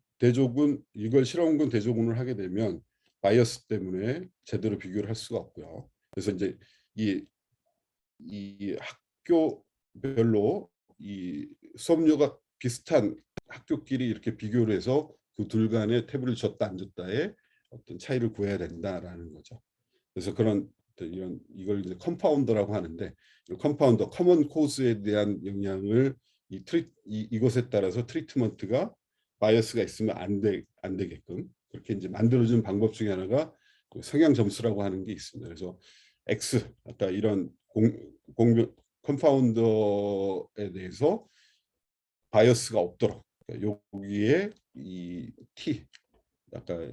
실험군 대조군을 하게 되면 바이어스 때문에 제대로 비교를 할 수가 없고요. 그래서 이제 이 학교별로 이 수업료가 비슷한 학교끼리 이렇게 비교를 해서 그 둘 간의 태블을 줬다 안 줬다의 어떤 차이를 구해야 된다라는 거죠. 그래서 그런 이걸 이제 컴파운더라고 하는데 컴파운더 커먼 코스에 대한 영향을 이것에 따라서 트리트먼트가 바이어스가 있으면 안 되게끔 그렇게 이제 만들어주는 방법 중에 하나가 그 성향 점수라고 하는 게 있습니다. 그래서 X 아까 이런 공명 컴파운더에 대해서 바이어스가 없도록 여기에 이 T 아까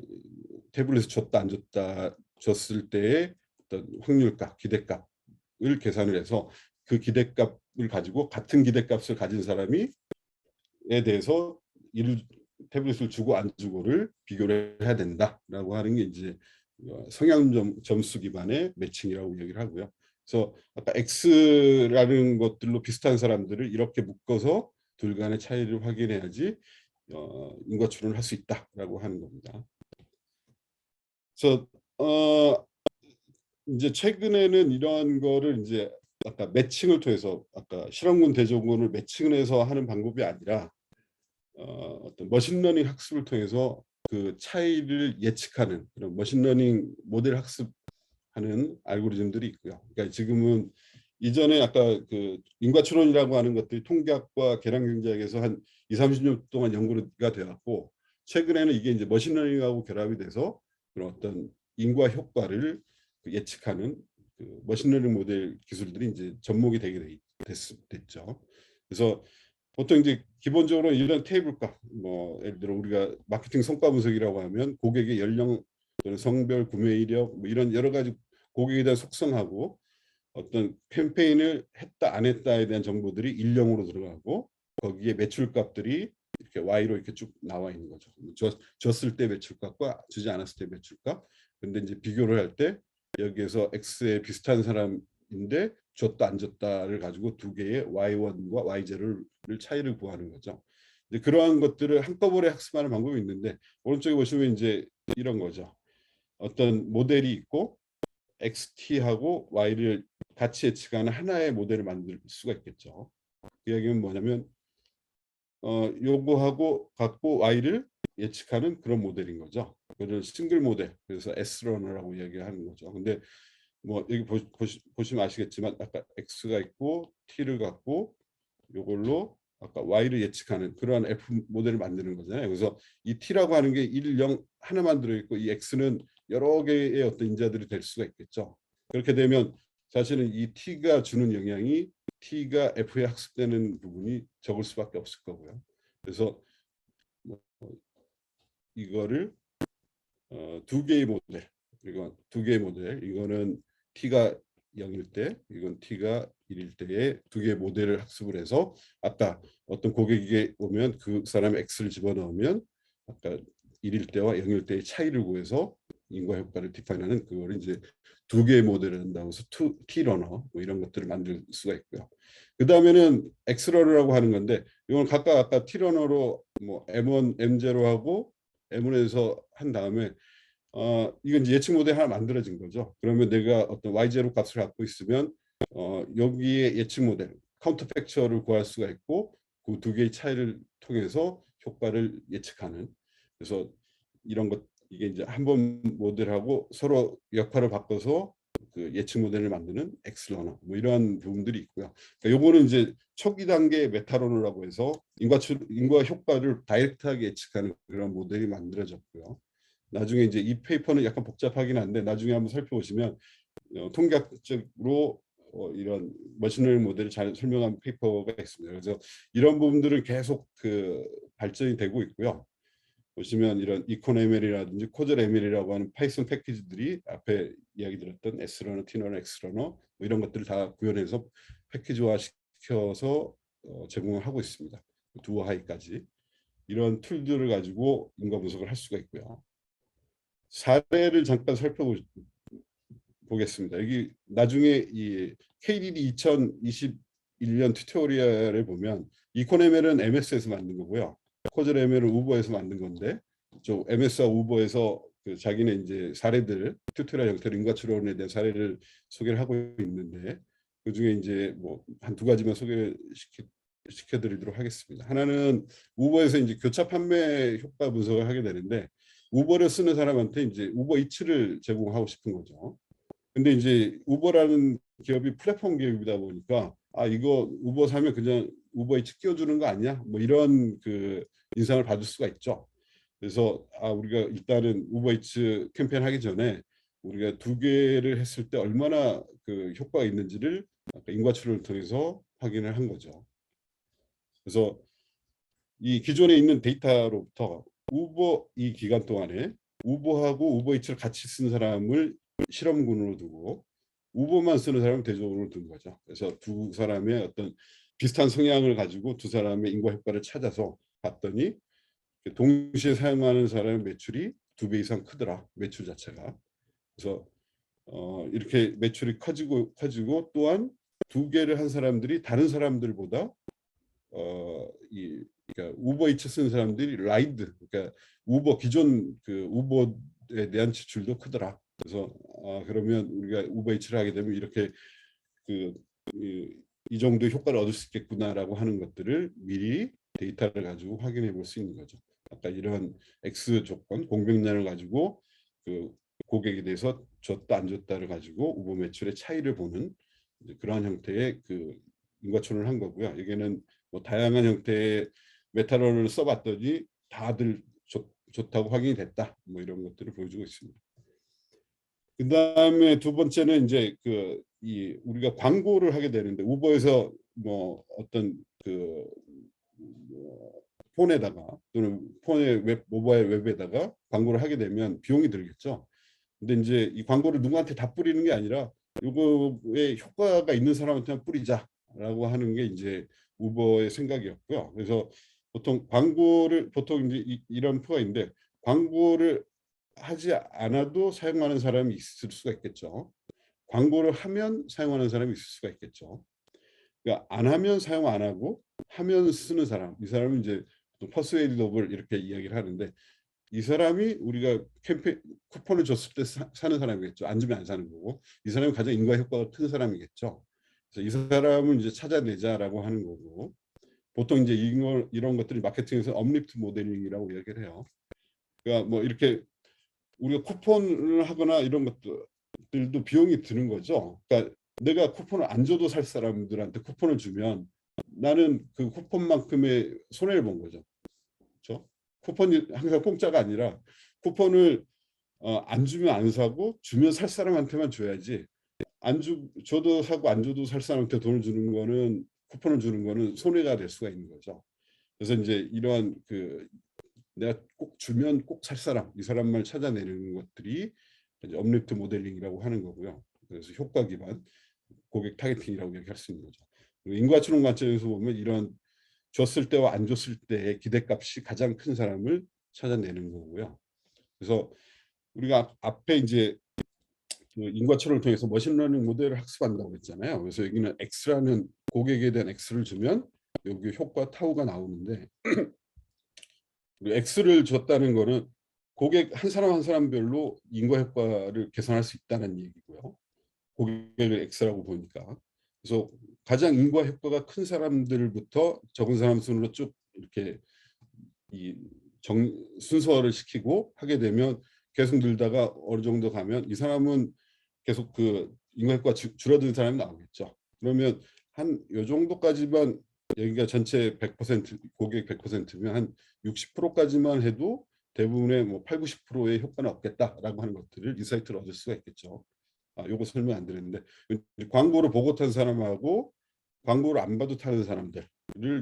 태블릿을 줬다 안 줬다 줬을 때의 어떤 확률값 기대값을 계산을 해서 그 기대값을 가지고 같은 기대값을 가진 사람이 에 대해서 태블릿을 주고 안 주고를 비교를 해야 된다라고 하는 게 이제 성향 점수 기반의 매칭이라고 얘기를 하고요. 그래서 아까 X라는 것들로 비슷한 사람들을 이렇게 묶어서 둘 간의 차이를 확인해야지 인과 추론을 할 수 있다라고 하는 겁니다. 그래서 이제 최근에는 이런 거를 이제 아까 매칭을 통해서 아까 실험군 대조군을 매칭을 해서 하는 방법이 아니라 어떤 머신러닝 학습을 통해서 그 차이를 예측하는 그런 머신러닝 모델 학습하는 알고리즘들이 있고요. 그러니까 지금은 이전에 아까 그 인과추론이라고 하는 것들이 통계학과 계량경제학에서 한 2, 30년 동안 연구가 되었고, 최근에는 이게 이제 머신러닝하고 결합이 돼서 그런 어떤 인과 효과를 예측하는 그 머신러닝 모델 기술들이 이제 접목이 되게 됐죠. 그래서 보통 이제 기본적으로 이런 테이블값, 뭐 예를 들어 우리가 마케팅 성과 분석이라고 하면 고객의 연령 또는 성별, 구매 이력, 뭐 이런 여러 가지 고객에 대한 속성하고 어떤 캠페인을 했다 안 했다에 대한 정보들이 일령으로 들어가고, 거기에 매출값들이 이렇게 Y로 이렇게 쭉 나와 있는 거죠. 줬을 때 매출값과 주지 않았을 때 매출값. 근데 이제 비교를 할 때 여기에서 X에 비슷한 사람인데 줬다 안 줬다를 가지고 두 개의 Y1과 Y0를 차이를 구하는 거죠. 이제 그러한 것들을 한꺼번에 학습하는 방법이 있는데, 오른쪽에 보시면 이제 이런 거죠. 어떤 모델이 있고 XT하고 Y를 같이 예측하는 하나의 모델을 만들 수가 있겠죠. 그 이야기는 뭐냐면 요거하고 갖고 Y를 예측하는 그런 모델인 거죠. 그걸 싱글 모델, 그래서 S러너라고 이야기하는 거죠. 근데 뭐 여기 보시면 아시겠지만 아까 X가 있고 T를 갖고 요걸로 아까 Y를 예측하는 그러한 F 모델을 만드는 거잖아요. 그래서 이 T라고 하는 게 1, 0 하나만 들어있고, 이 X는 여러 개의 어떤 인자들이 될 수가 있겠죠. 그렇게 되면 사실은 이 T가 주는 영향이 T가 F에 학습되는 부분이 적을 수밖에 없을 거고요. 그래서 뭐 이거를 두 개의 모델, 그리고 두 개의 모델, 이거는 T가 0일 때, 이건 T가 1일 때의 두 개의 모델을 학습을 해서 아까 어떤 고객에게 오면 그 사람 X를 집어넣으면 아까 1일 때와 0일 때의 차이를 구해서 인과 효과를 디파인하는 그거를 이제 두 개의 모델을 한다고 해서 T러너 뭐 이런 것들을 만들 수가 있고요. 그 다음에는 X러너라고 하는 건데, 이건 각각 아까 T러너로 뭐 M1, M0하고 M1에서 한 다음에 이건 이제 예측 모델 하나 만들어진 거죠. 그러면 내가 어떤 Y0 값을 갖고 있으면 여기에 예측 모델, 카운터 팩처를 구할 수가 있고, 그 두 개의 차이를 통해서 효과를 예측하는. 그래서 이런 것, 이게 이제 한 번 모델하고 서로 역할을 바꿔서 그 예측 모델을 만드는 엑스러너, 뭐 이러한 부분들이 있고요. 그러니까 요거는 이제 초기 단계 메타러너라고 해서 인과 효과를 다이렉트하게 예측하는 그런 모델이 만들어졌고요. 나중에 이제 이 페이퍼는 약간 복잡하긴 한데 나중에 한번 살펴보시면 통계학적으로 이런 머신러닝 모델을 잘 설명한 페이퍼가 있습니다. 그래서 이런 부분들은 계속 그 발전이 되고 있고요. 보시면 이런 이콘ML이라든지 코젤ML이라고 하는 파이썬 패키지들이 앞에 이야기 드렸던 S러너, T러너, X러너 뭐 이런 것들을 다 구현해서 패키지화 시켜서 제공을 하고 있습니다. 두어하이까지 이런 툴들을 가지고 인과 분석을 할 수가 있고요. 사례를 잠깐 살펴보겠습니다. 여기 나중에 이 KDD 2021년 튜토리얼을 보면 이콘ML은 MS에서 만든 거고요. 코젤ML은 우버에서 만든 건데, 저 MS와 우버에서 그 자기네 이제 사례들 튜토리얼 형태로 인과추론에 대한 사례를 소개를 하고 있는데, 그 중에 이제 뭐 한 두 가지만 시켜드리도록 하겠습니다. 하나는 우버에서 이제 교차 판매 효과 분석을 하게 되는데, 우버를 쓰는 사람한테 이제 우버 이츠를 제공하고 싶은 거죠. 근데 이제 우버라는 기업이 플랫폼 기업이다 보니까 이거 우버 사면 그냥 우버 이츠 끼워주는 거 아니야? 뭐 이런 그 인상을 받을 수가 있죠. 그래서 우리가 일단은 우버 이츠 캠페인 하기 전에 우리가 두 개를 했을 때 얼마나 그 효과가 있는지를 인과추론을 통해서 확인을 한 거죠. 그래서 이 기존에 있는 데이터로부터 우버 이 기간 동안에 우버하고 우버이츠를 같이 쓴 사람을 실험군으로 두고 우버만 쓰는 사람을 대조군으로 둔 거죠. 그래서 두 사람의 어떤 비슷한 성향을 가지고 두 사람의 인과 효과를 찾아서 봤더니 동시에 사용하는 사람의 매출이 2배 이상 크더라, 매출 자체가. 그래서 이렇게 매출이 커지고 또한 두 개를 한 사람들이 다른 사람들보다 그러니까 우버 이츠 쓰는 사람들이 라이드, 그러니까 우버 기존 그 우버에 대한 지출도 크더라. 그래서 그러면 우리가 우버 이츠를 하게 되면 이렇게 그 이 정도의 효과를 얻을 수 있겠구나라고 하는 것들을 미리 데이터를 가지고 확인해 볼 수 있는 거죠. 아까 이런 X 조건, 공백량을 가지고 그 고객에 대해서 줬다 안 줬다를 가지고 우보 매출의 차이를 보는 그러한 형태의 그 인과추론을 한 거고요. 여기는 뭐 다양한 형태의 메타론을 써봤더니 다들 좋다고 확인이 됐다. 뭐 이런 것들을 보여주고 있습니다. 그 다음에 두 번째는 이제 이 우리가 광고를 하게 되는데 우버에서 뭐 어떤 뭐 폰에다가 또는 폰의 모바일 웹에다가 광고를 하게 되면 비용이 들겠죠. 근데 이제 이 광고를 누구한테 다 뿌리는 게 아니라 이거에 효과가 있는 사람한테만 뿌리자라고 하는 게 이제 우버의 생각이었고요. 그래서 보통 광고를 보통 이제 이런 표가 있는데 광고를 하지 않아도 사용하는 사람이 있을 수가 있겠죠. 광고를 하면 사용하는 사람이 있을 수가 있겠죠. 그러니까 안 하면 사용 안 하고 하면 쓰는 사람, 이 사람은 이제 퍼스웨이디더블 이렇게 이야기를 하는데 이 사람이 우리가 캠페인 쿠폰을 줬을 때 사는 사람이겠죠. 안 주면 안 사는 거고 이 사람이 가장 인과 효과가 큰 사람이겠죠. 그래서 이 사람을 이제 찾아내자라고 하는 거고 보통 이제 이런 것들이 마케팅에서 업리프트 모델링이라고 얘기를 해요. 그러니까 뭐 이렇게 우리가 쿠폰을 하거나 이런 것들도 비용이 드는 거죠. 그러니까 내가 쿠폰을 안 줘도 살 사람들한테 쿠폰을 주면 나는 그 쿠폰만큼의 손해를 본 거죠. 그렇죠? 쿠폰이 항상 공짜가 아니라 쿠폰을 안 주면 안 사고 주면 살 사람한테만 줘야지 줘도 사고 안 줘도 살 사람한테 돈을 주는 거는 쿠폰을 주는 거는 손해가 될 수가 있는 거죠. 그래서 이제 이러한 내가 꼭 주면 꼭 살 사람 이 사람만 찾아내는 것들이 이제 업리프트 모델링이라고 하는 거고요. 그래서 효과 기반 고객 타겟팅이라고 얘기할 수 있는 거죠. 인과추론 관점에서 보면 이런 줬을 때와 안 줬을 때의 기대값이 가장 큰 사람을 찾아내는 거고요. 그래서 우리가 앞에 이제 인과추론을 통해서 머신러닝 모델을 학습한다고 했잖아요. 그래서 여기는 X라는 고객에 대한 X를 주면 여기 효과 타우가 나오는데 X를 줬다는 거는 고객 한 사람 한 사람별로 인과 효과를 계산할 수 있다는 얘기고요. 고객을 X라고 보니까. 그래서 가장 인과 효과가 큰 사람들부터 적은 사람 순으로 쭉 이렇게 순서를 시키고 하게 되면 계속 늘다가 어느 정도 가면 이 사람은 계속 인과 효과 줄어드는 사람이 나오겠죠. 그러면 한 요 정도까지만 여기가 전체 100% 고객 100%면 한 60%까지만 해도 대부분의 뭐 8, 90%의 효과는 없겠다라고 하는 것들을 인사이트를 얻을 수가 있겠죠. 요거 설명 안 드렸는데 광고를 보고 탄 사람하고 광고를 안 봐도 타는 사람들을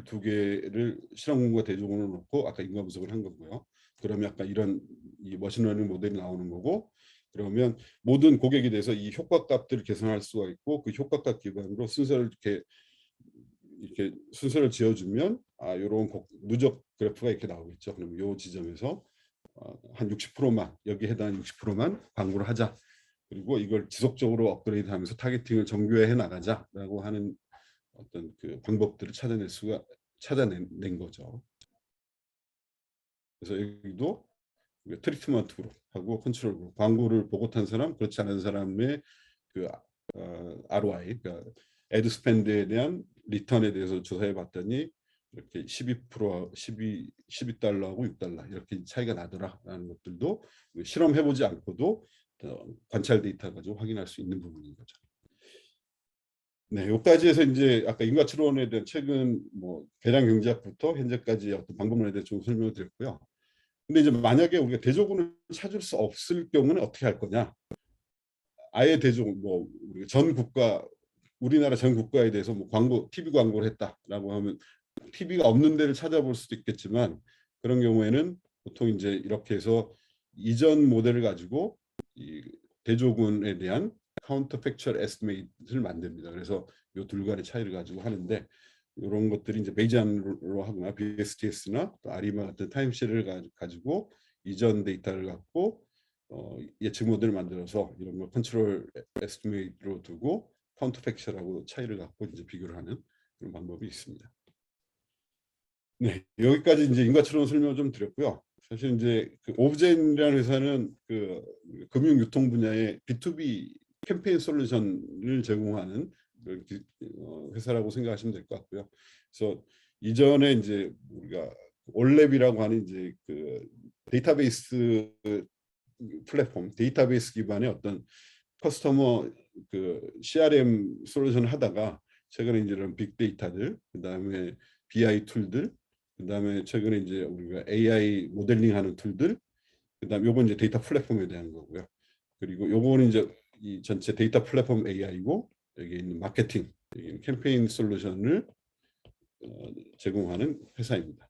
두 개를 실험군과 대조군을 놓고 아까 인과 분석을 한 거고요. 그러면 약간 이런 이 머신러닝 모델이 나오는 거고 그러면 모든 고객에 대해서 이 효과값들을 계산할 수가 있고 그 효과값 기반으로 순서를 이렇게 순서를 지어주면 이런 누적 그래프가 이렇게 나오겠죠. 그럼 이 지점에서 한 60%만 여기 해당하는 60%만 광고를 하자. 그리고 이걸 지속적으로 업그레이드하면서 타겟팅을 정교화해 나가자라고 하는 어떤 방법들을 찾아낸 거죠. 그래서 여기도 트리트먼트 그룹하고 컨트롤 그룹, 광고를 보고 탄 사람, 그렇지 않은 사람의 ROI, 그러니까 애드 스펜드에 대한 리턴에 대해서 조사해 봤더니 이렇게 12달러하고 6달러 이렇게 차이가 나더라라는 것들도 실험해보지 않고도 관찰 데이터 가지고 확인할 수 있는 부분인 거죠. 네, 여기까지 해서 이제 아까 인과추론에 대한 최근 뭐 대량 경제학부터 현재까지 어떤 방법론에 대해 좀 설명을 드렸고요. 근데 이제 만약에 우리가 대조군을 찾을 수 없을 경우는 어떻게 할 거냐? 아예 대조군 우리 전 국가 우리나라 전 국가에 대해서 뭐 TV 광고를 했다라고 하면 TV가 없는 데를 찾아볼 수도 있겠지만 그런 경우에는 보통 이제 이렇게 해서 이전 모델을 가지고 이 대조군에 대한 카운터 팩츄얼 에스티메이트를 만듭니다. 그래서 이 둘 간의 차이를 가지고 하는데 이런 것들이 이제 베이지안으로 하거나 BSTS나 또 아리마 같은 타임시리를 가지고 이전 데이터를 갖고 예측 모델을 만들어서 이런 걸 컨트롤 에스티메이트로 두고 카운터 팩츄얼하고 차이를 갖고 이제 비교를 하는 그런 방법이 있습니다. 네, 여기까지 이제 인과추론 설명을 좀 드렸고요. 사실 이제 오브젠이라는 회사는 금융 유통 분야의 B2B 캠페인 솔루션을 제공하는 회사라고 생각하시면 될 것 같고요. 그래서 이전에 이제 우리가 올랩이라고 하는 이제 그 데이터베이스 플랫폼, 데이터베이스 기반의 어떤 커스터머 그 CRM 솔루션을 하다가 최근에 이제 이런 빅데이터들, 그다음에 BI 툴들, 그다음에 최근에 이제 우리가 AI 모델링하는 툴들, 그다음 요건 이제 데이터 플랫폼에 대한 거고요. 그리고 요거는 이제 이 전체 데이터 플랫폼 AI고 여기 있는 마케팅, 여기 캠페인 솔루션을 제공하는 회사입니다.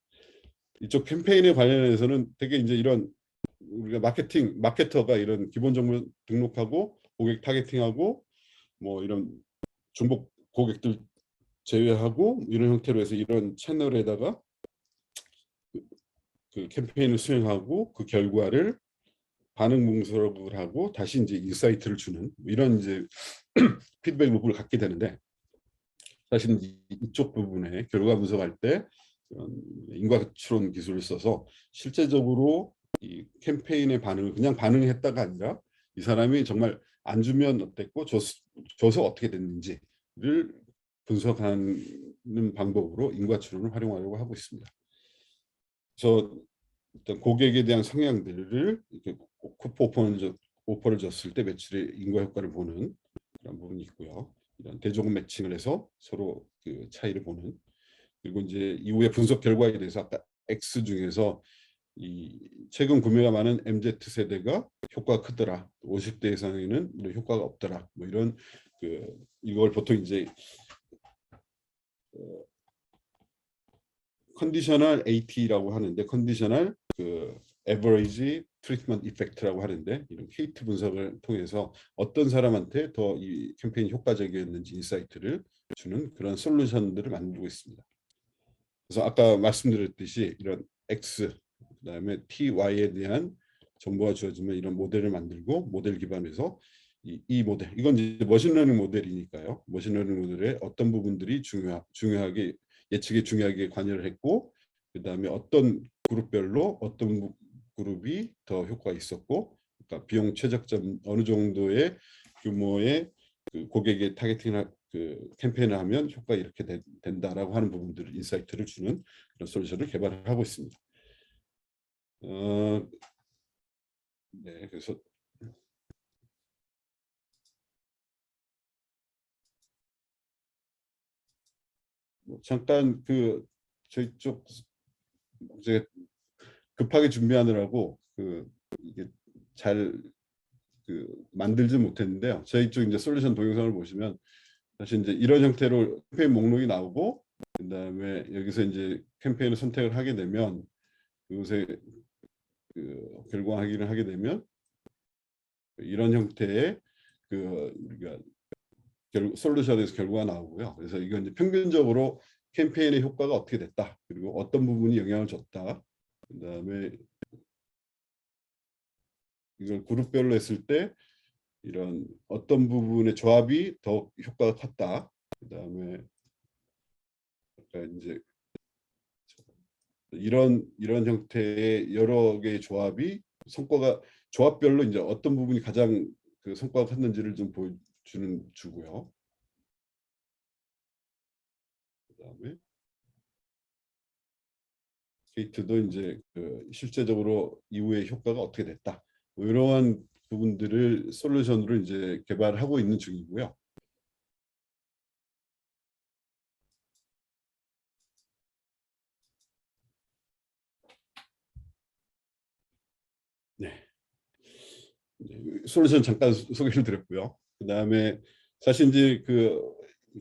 이쪽 캠페인에 관련해서는 되게 이제 이런 우리가 마케터가 이런 기본 정보 등록하고 고객 타겟팅하고 뭐 이런 중복 고객들 제외하고 이런 형태로 해서 이런 채널에다가 그 캠페인을 수행하고 그 결과를 반응 분석을 하고 다시 이제 인사이트를 주는 이런 이제 피드백 루프를 갖게 되는데, 사실 이쪽 부분에 결과 분석할 때 인과 추론 기술을 써서 실제적으로 이 캠페인의 반응을 그냥 반응했다가 아니라 이 사람이 정말 안 주면 어땠고 줘서 어떻게 됐는지를 분석하는 방법으로 인과 추론을 활용하려고 하고 있습니다. 그래서 일단 고객에 대한 성향들을 이렇게 오퍼를 줬을 때 매출의 인과 효과를 보는 그런 부분이 있고요. 이런 대조금 매칭을 해서 서로 그 차이를 보는, 그리고 이제 이후에 분석 결과에 대해서 아까 X 중에서 이 최근 구매가 많은 MZ 세대가 효과가 크더라, 50대 이상에는 이런 효과가 없더라, 뭐 이런 그 이걸 보통 이제 컨디셔널 AT라고 하는데, 컨디셔널 그 average treatment effect라고 하는데, 이런 KT 분석을 통해서 어떤 사람한테 더 이 캠페인이 효과적이었는지 인사이트를 주는 그런 솔루션들을 만들고 있습니다. 그래서 아까 말씀드렸듯이 이런 X 그다음에 TY에 대한 정보가 주어지면 이런 모델을 만들고, 모델 기반에서 이 모델, 이건 이제 머신러닝 모델이니까요. 머신러닝 모델의 어떤 부분들이 중요하게 예측에 중요하게 관여를 했고, 그다음에 어떤 그룹별로 어떤 그룹이 더 효과가 있었고, 그러니까 비용 최적점 어느 정도의 규모의 그 고객의 타겟팅을 그 캠페인을 하면 효과 이렇게 된다라고 하는 부분들을 인사이트를 주는 그런 솔루션을 개발을 하고 있습니다. 네, 그래서 뭐 잠깐 그 저희 쪽 이제 급하게 준비하느라고 그 이게 잘 그 만들지 못했는데요. 저희 쪽 이제 솔루션 동영상을 보시면 사실 이제 이런 형태로 캠페인 목록이 나오고, 그다음에 여기서 이제 캠페인을 선택을 하게 되면 그것에 그 결과 확인을 하게 되면 이런 형태의 그 우리가 솔루션에서 결과가 나오고요. 그래서 이건 이제 평균적으로 캠페인의 효과가 어떻게 됐다, 그리고 어떤 부분이 영향을 줬다, 그다음에 이걸 그룹별로 했을 때 이런 어떤 부분의 조합이 더 효과가 컸다, 그다음에 이제 이런 형태의 여러 개의 조합이 성과가 조합별로 이제 어떤 부분이 가장 그 성과가 컸는지를 좀 보여주는 주고요. 그다음에 게이트도 이제 그 실제적으로 이후에 효과가 어떻게 됐다, 뭐 이러한 부분들을 솔루션으로 이제 개발하고 있는 중이고요. 네, 솔루션 잠깐 소개를 드렸고요. 그다음에 사실 이제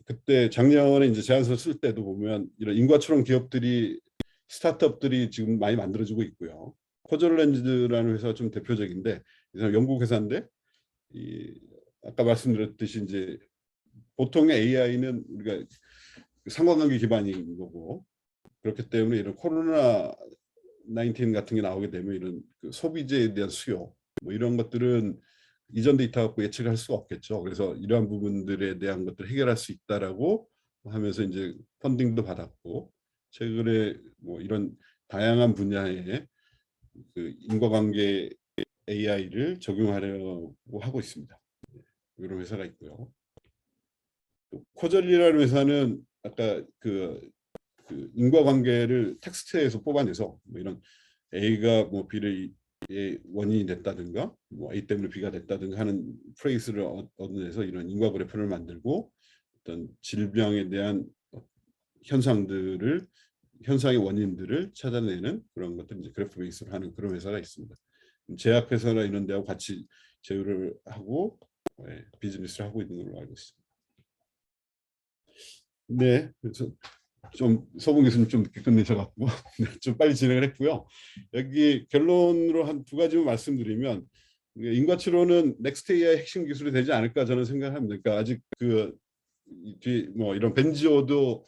그때 작년에 이제 제안서 쓸 때도 보면 이런 인과처럼 기업들이 스타트업들이 지금 많이 만들어지고 있고요. 코절렌즈라는 회사가 좀 대표적인데, 이 사람 영국 회사인데 이 아까 말씀드렸듯이 이제 보통의 AI는 우리가 상관관계 기반인 거고, 그렇기 때문에 이런 코로나 19 같은 게 나오게 되면 이런 그 소비재에 대한 수요, 뭐 이런 것들은 이전 데이터 갖고 예측할 수가 없겠죠. 그래서 이러한 부분들에 대한 것들 해결할 수 있다라고 하면서 이제 펀딩도 받았고, 최근에 뭐 이런 다양한 분야에 그 인과관계 AI를 적용하려고 하고 있습니다. 이런 회사가 있고요. 코절리라는 회사는 아까 그 그 인과관계를 텍스트에서 뽑아내서 뭐 이런 A가 뭐 B를 원인이 됐다든가 뭐 A 때문에 B가 됐다든가 하는 프레이즈를 얻어내서 이런 인과 그래프를 만들고 어떤 질병에 대한 현상의 원인들을 찾아내는 그런 것들 이제 그래프 베이스로 하는 그런 회사가 있습니다. 제약회사나 이런 데하고 같이 제휴를 하고 비즈니스를 하고 있는 걸로 알고 있습니다. 네, 그래서 좀 서봉 교수님 좀 늦게 끝내셔갖고 좀 빨리 진행을 했고요. 여기 결론으로 한 두 가지만 말씀드리면 인과치료는 넥스트 AI 핵심 기술이 되지 않을까 저는 생각합니다. 그러니까 아직 그 뭐 이런 벤지오도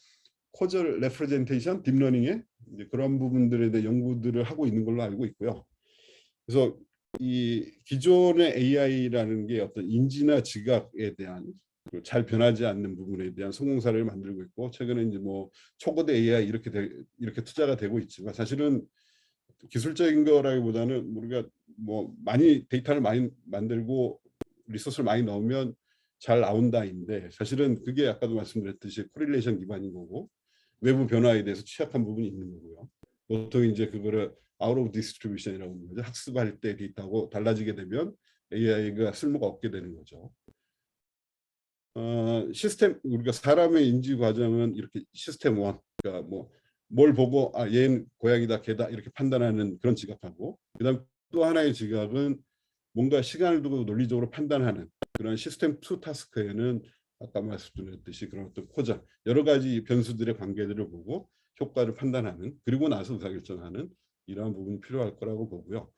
코절 레프레젠테이션 딥러닝에 이제 그런 부분들에 대해 연구들을 하고 있는 걸로 알고 있고요. 그래서 이 기존의 AI라는 게 어떤 인지나 지각에 대한 잘 변하지 않는 부분에 대한 성공 사례를 만들고 있고 최근에 이제 뭐 초거대 AI 이렇게 투자가 되고 있지만 사실은 기술적인 거라기보다는 우리가 뭐 많이 데이터를 많이 만들고 리소스를 많이 넣으면 잘 나온다인데 사실은 그게 아까도 말씀드렸듯이 코릴레이션 기반인 거고 외부 변화에 대해서 취약한 부분이 있는 거고요. 보통 이제 그거를 out of distribution이라고 하는 거죠. 학습할 때 데이터하고 달라지게 되면 AI가 쓸모가 없게 되는 거죠. 시스템 우리가 사람의 인지 과정은 이렇게 시스템 1 그러니까 뭐 뭘 보고 아 얘는 고양이다 개다 이렇게 판단하는 그런 지각하고 그다음 또 하나의 지각은 뭔가 시간을 두고 논리적으로 판단하는 그런 시스템 2 타스크에는 아까 말씀드렸듯이 그런 어떤 코자 여러 가지 변수들의 관계들을 보고 효과를 판단하는 그리고 나서 의사결정하는 이러한 부분이 필요할 거라고 보고요.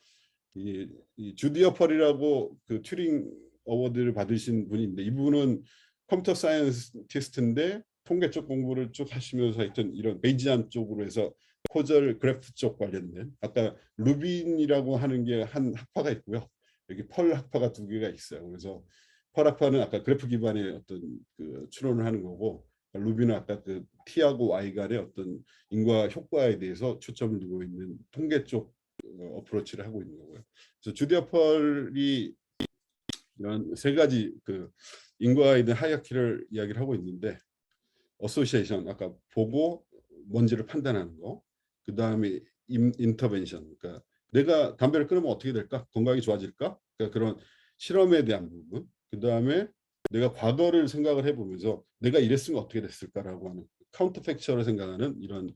이 주디어 펄이라고 그 튜링 어워드를 받으신 분이 있는데 이분은 컴퓨터 사이언티스트인데 통계 쪽 공부를 쭉 하시면서 하여튼 이런 베이지안 쪽으로 해서 코절 그래프 쪽 관련된 아까 루빈이라고 하는 게 한 학파가 있고요. 여기 펄 학파가 두 개가 있어요. 그래서 펄 학파는 아까 그래프 기반의 어떤 그 추론을 하는 거고 루빈은 아까 그 T하고 Y 간의 어떤 인과 효과에 대해서 초점을 두고 있는 통계 쪽 어프로치를 하고 있는 거고요. 그래서 주디어 펄이 이런 세 가지 그 인과에 대한 하이어키를 이야기를 하고 있는데 어소시에이션 아까 보고 뭔지를 판단하는 거, 그 다음에 인터벤션 그러니까 내가 담배를 끊으면 어떻게 될까? 건강이 좋아질까? 그러니까 그런 실험에 대한 부분, 그 다음에 내가 과거를 생각을 해보면서 내가 이랬으면 어떻게 됐을까라고 하는 카운터 팩처를 생각하는 이런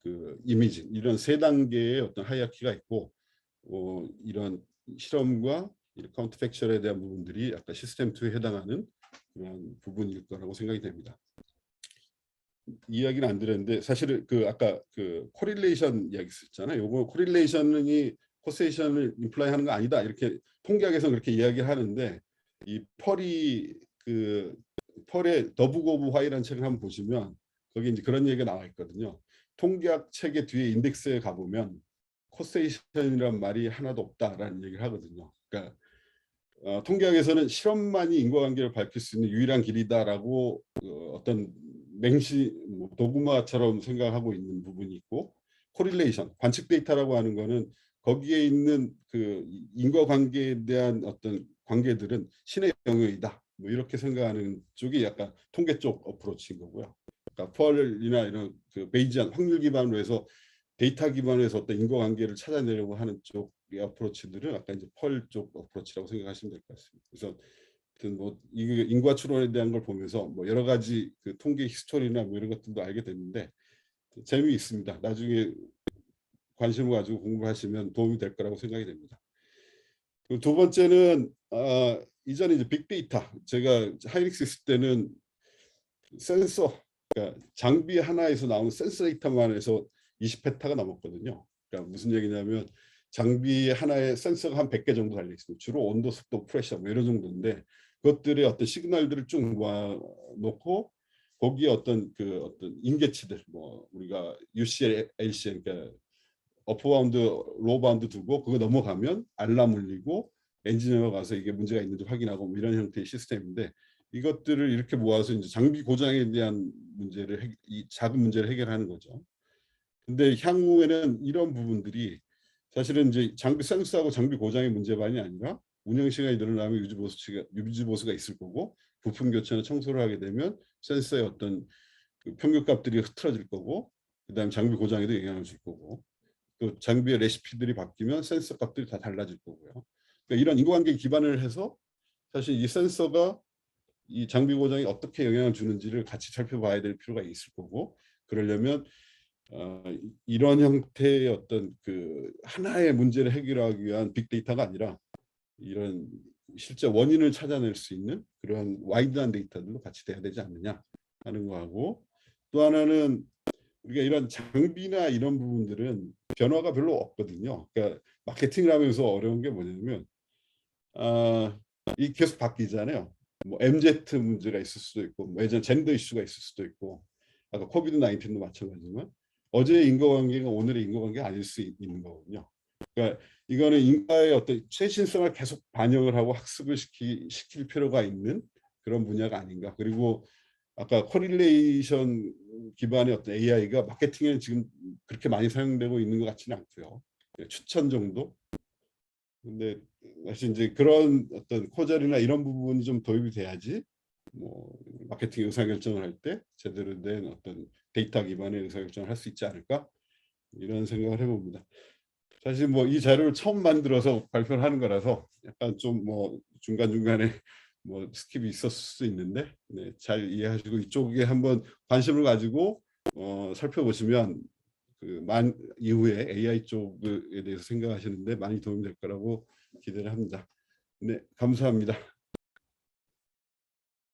그 이미지, 이런 세 단계의 어떤 하이어키가 있고 이런 실험과 카운터 팩처에 대한 부분들이 아까 시스템 2에 해당하는 그런 부분일 거라고 생각이 됩니다. 이야기는 안 드렸는데 사실은 그 아까 그 코릴레이션 이야기 있었잖아요. 요거 코릴레이션이 코세이션을 임플라이 하는 거 아니다. 이렇게 통계학에서 그렇게 이야기를 하는데 이 펄이 그 펄의 더북 오브 화이라는 책을 한번 보시면 거기 이제 그런 얘기가 나와 있거든요. 통계학 책의 뒤에 인덱스에 가보면 코세이션이란 말이 하나도 없다라는 얘기를 하거든요. 그러니까 통계학에서는 실험만이 인과관계를 밝힐 수 있는 유일한 길이다라고 어떤 맹시 도구마처럼 생각하고 있는 부분이 있고 코릴레이션 관측 데이터라고 하는 거는 거기에 있는 그 인과관계에 대한 어떤 관계들은 신의 영역이다 뭐 이렇게 생각하는 쪽이 약간 통계 쪽 어프로치인 거고요. 그러니까 펄이나 이런 그 베이지안 확률 기반으로 해서 데이터 기반으로 해서 어떤 인과관계를 찾아내려고 하는 쪽의 어프로치들은 아까 이제 펄 쪽 어프로치라고 생각하시면 될 것 같습니다. 그래서 뭐 이게 인과 추론에 대한 걸 보면서 뭐 여러 가지 그 통계 히스토리나 뭐 이런 것들도 알게 됐는데 재미있습니다. 나중에 관심을 가지고 공부하시면 도움이 될 거라고 생각이 됩니다. 그리고 두 번째는 이전에 이제 빅데이터 제가 하이닉스 있을 때는 센서 그러니까 장비 하나에서 나오는 센서 데이터만 해서 20페타가 넘었거든요. 그러니까 무슨 얘기냐면 장비 하나에 센서가 한 100개 정도 달려 있습니다. 주로 온도, 습도, 프레셔 뭐 이런 정도인데 그것들의 어떤 시그널들을 쭉 모아놓고 거기에 어떤 인계치들 뭐 우리가 UCL, LCL 그러니까 어퍼바운드, 로바운드 두고 그거 넘어가면 알람 울리고 엔지니어가 가서 이게 문제가 있는지 확인하고 뭐 이런 형태의 시스템인데 이것들을 이렇게 모아서 이제 장비 고장에 대한 문제를 이 작은 문제를 해결하는 거죠. 근데 향후에는 이런 부분들이 사실은 이제 장비 센서하고 장비 고장의 문제만이 아니라 운영 시간이 늘어나면 유지보수가 있을 거고 부품 교체나 청소를 하게 되면 센서의 어떤 그 평균값들이 흐트러질 거고 그다음 장비 고장에도 영향을 줄 거고, 또 장비의 레시피들이 바뀌면 센서 값들이 다 달라질 거고요. 그러니까 이런 인과관계에 기반을 해서 사실 이 센서가 이 장비 고장에 어떻게 영향을 주는지를 같이 살펴봐야 될 필요가 있을 거고, 그러려면 이런 형태의 어떤 그 하나의 문제를 해결하기 위한 빅데이터가 아니라 이런 실제 원인을 찾아낼 수 있는 그런 와이드한 데이터들로 같이 돼야 되지 않느냐 하는 거하고, 또 하나는 우리가 이런 장비나 이런 부분들은 변화가 별로 없거든요. 그러니까 마케팅을 하면서 어려운 게 뭐냐면 이 계속 바뀌잖아요. 뭐 MZ 문제가 있을 수도 있고, 뭐 예전 젠더 이슈가 있을 수도 있고, 아까 코비드 19도 마찬가지지만 어제의 인과관계가 오늘의 인과관계가 아닐 수 있는 거거든요. 그러니까 이거는 인과의 어떤 최신성을 계속 반영을 하고 학습을 시킬 필요가 있는 그런 분야가 아닌가. 그리고 아까 코릴레이션 기반의 어떤 AI가 마케팅에 지금 그렇게 많이 사용되고 있는 것 같지는 않고요. 추천 정도. 근데 사실 이제 그런 어떤 코절이나 이런 부분이 좀 도입이 돼야지 뭐 마케팅 의사결정을 할 때 제대로 된 어떤 데이터 기반의 의사결정을 할 수 있지 않을까, 이런 생각을 해봅니다. 사실 뭐 이 자료를 처음 만들어서 발표를 하는 거라서 약간 좀 뭐 중간중간에 뭐 스킵이 있었을 수 있는데, 네, 잘 이해하시고 이쪽에 한번 관심을 가지고 살펴보시면 그 이후에 AI 쪽에 대해서 생각하시는데 많이 도움이 될 거라고 기대를 합니다. 네, 감사합니다.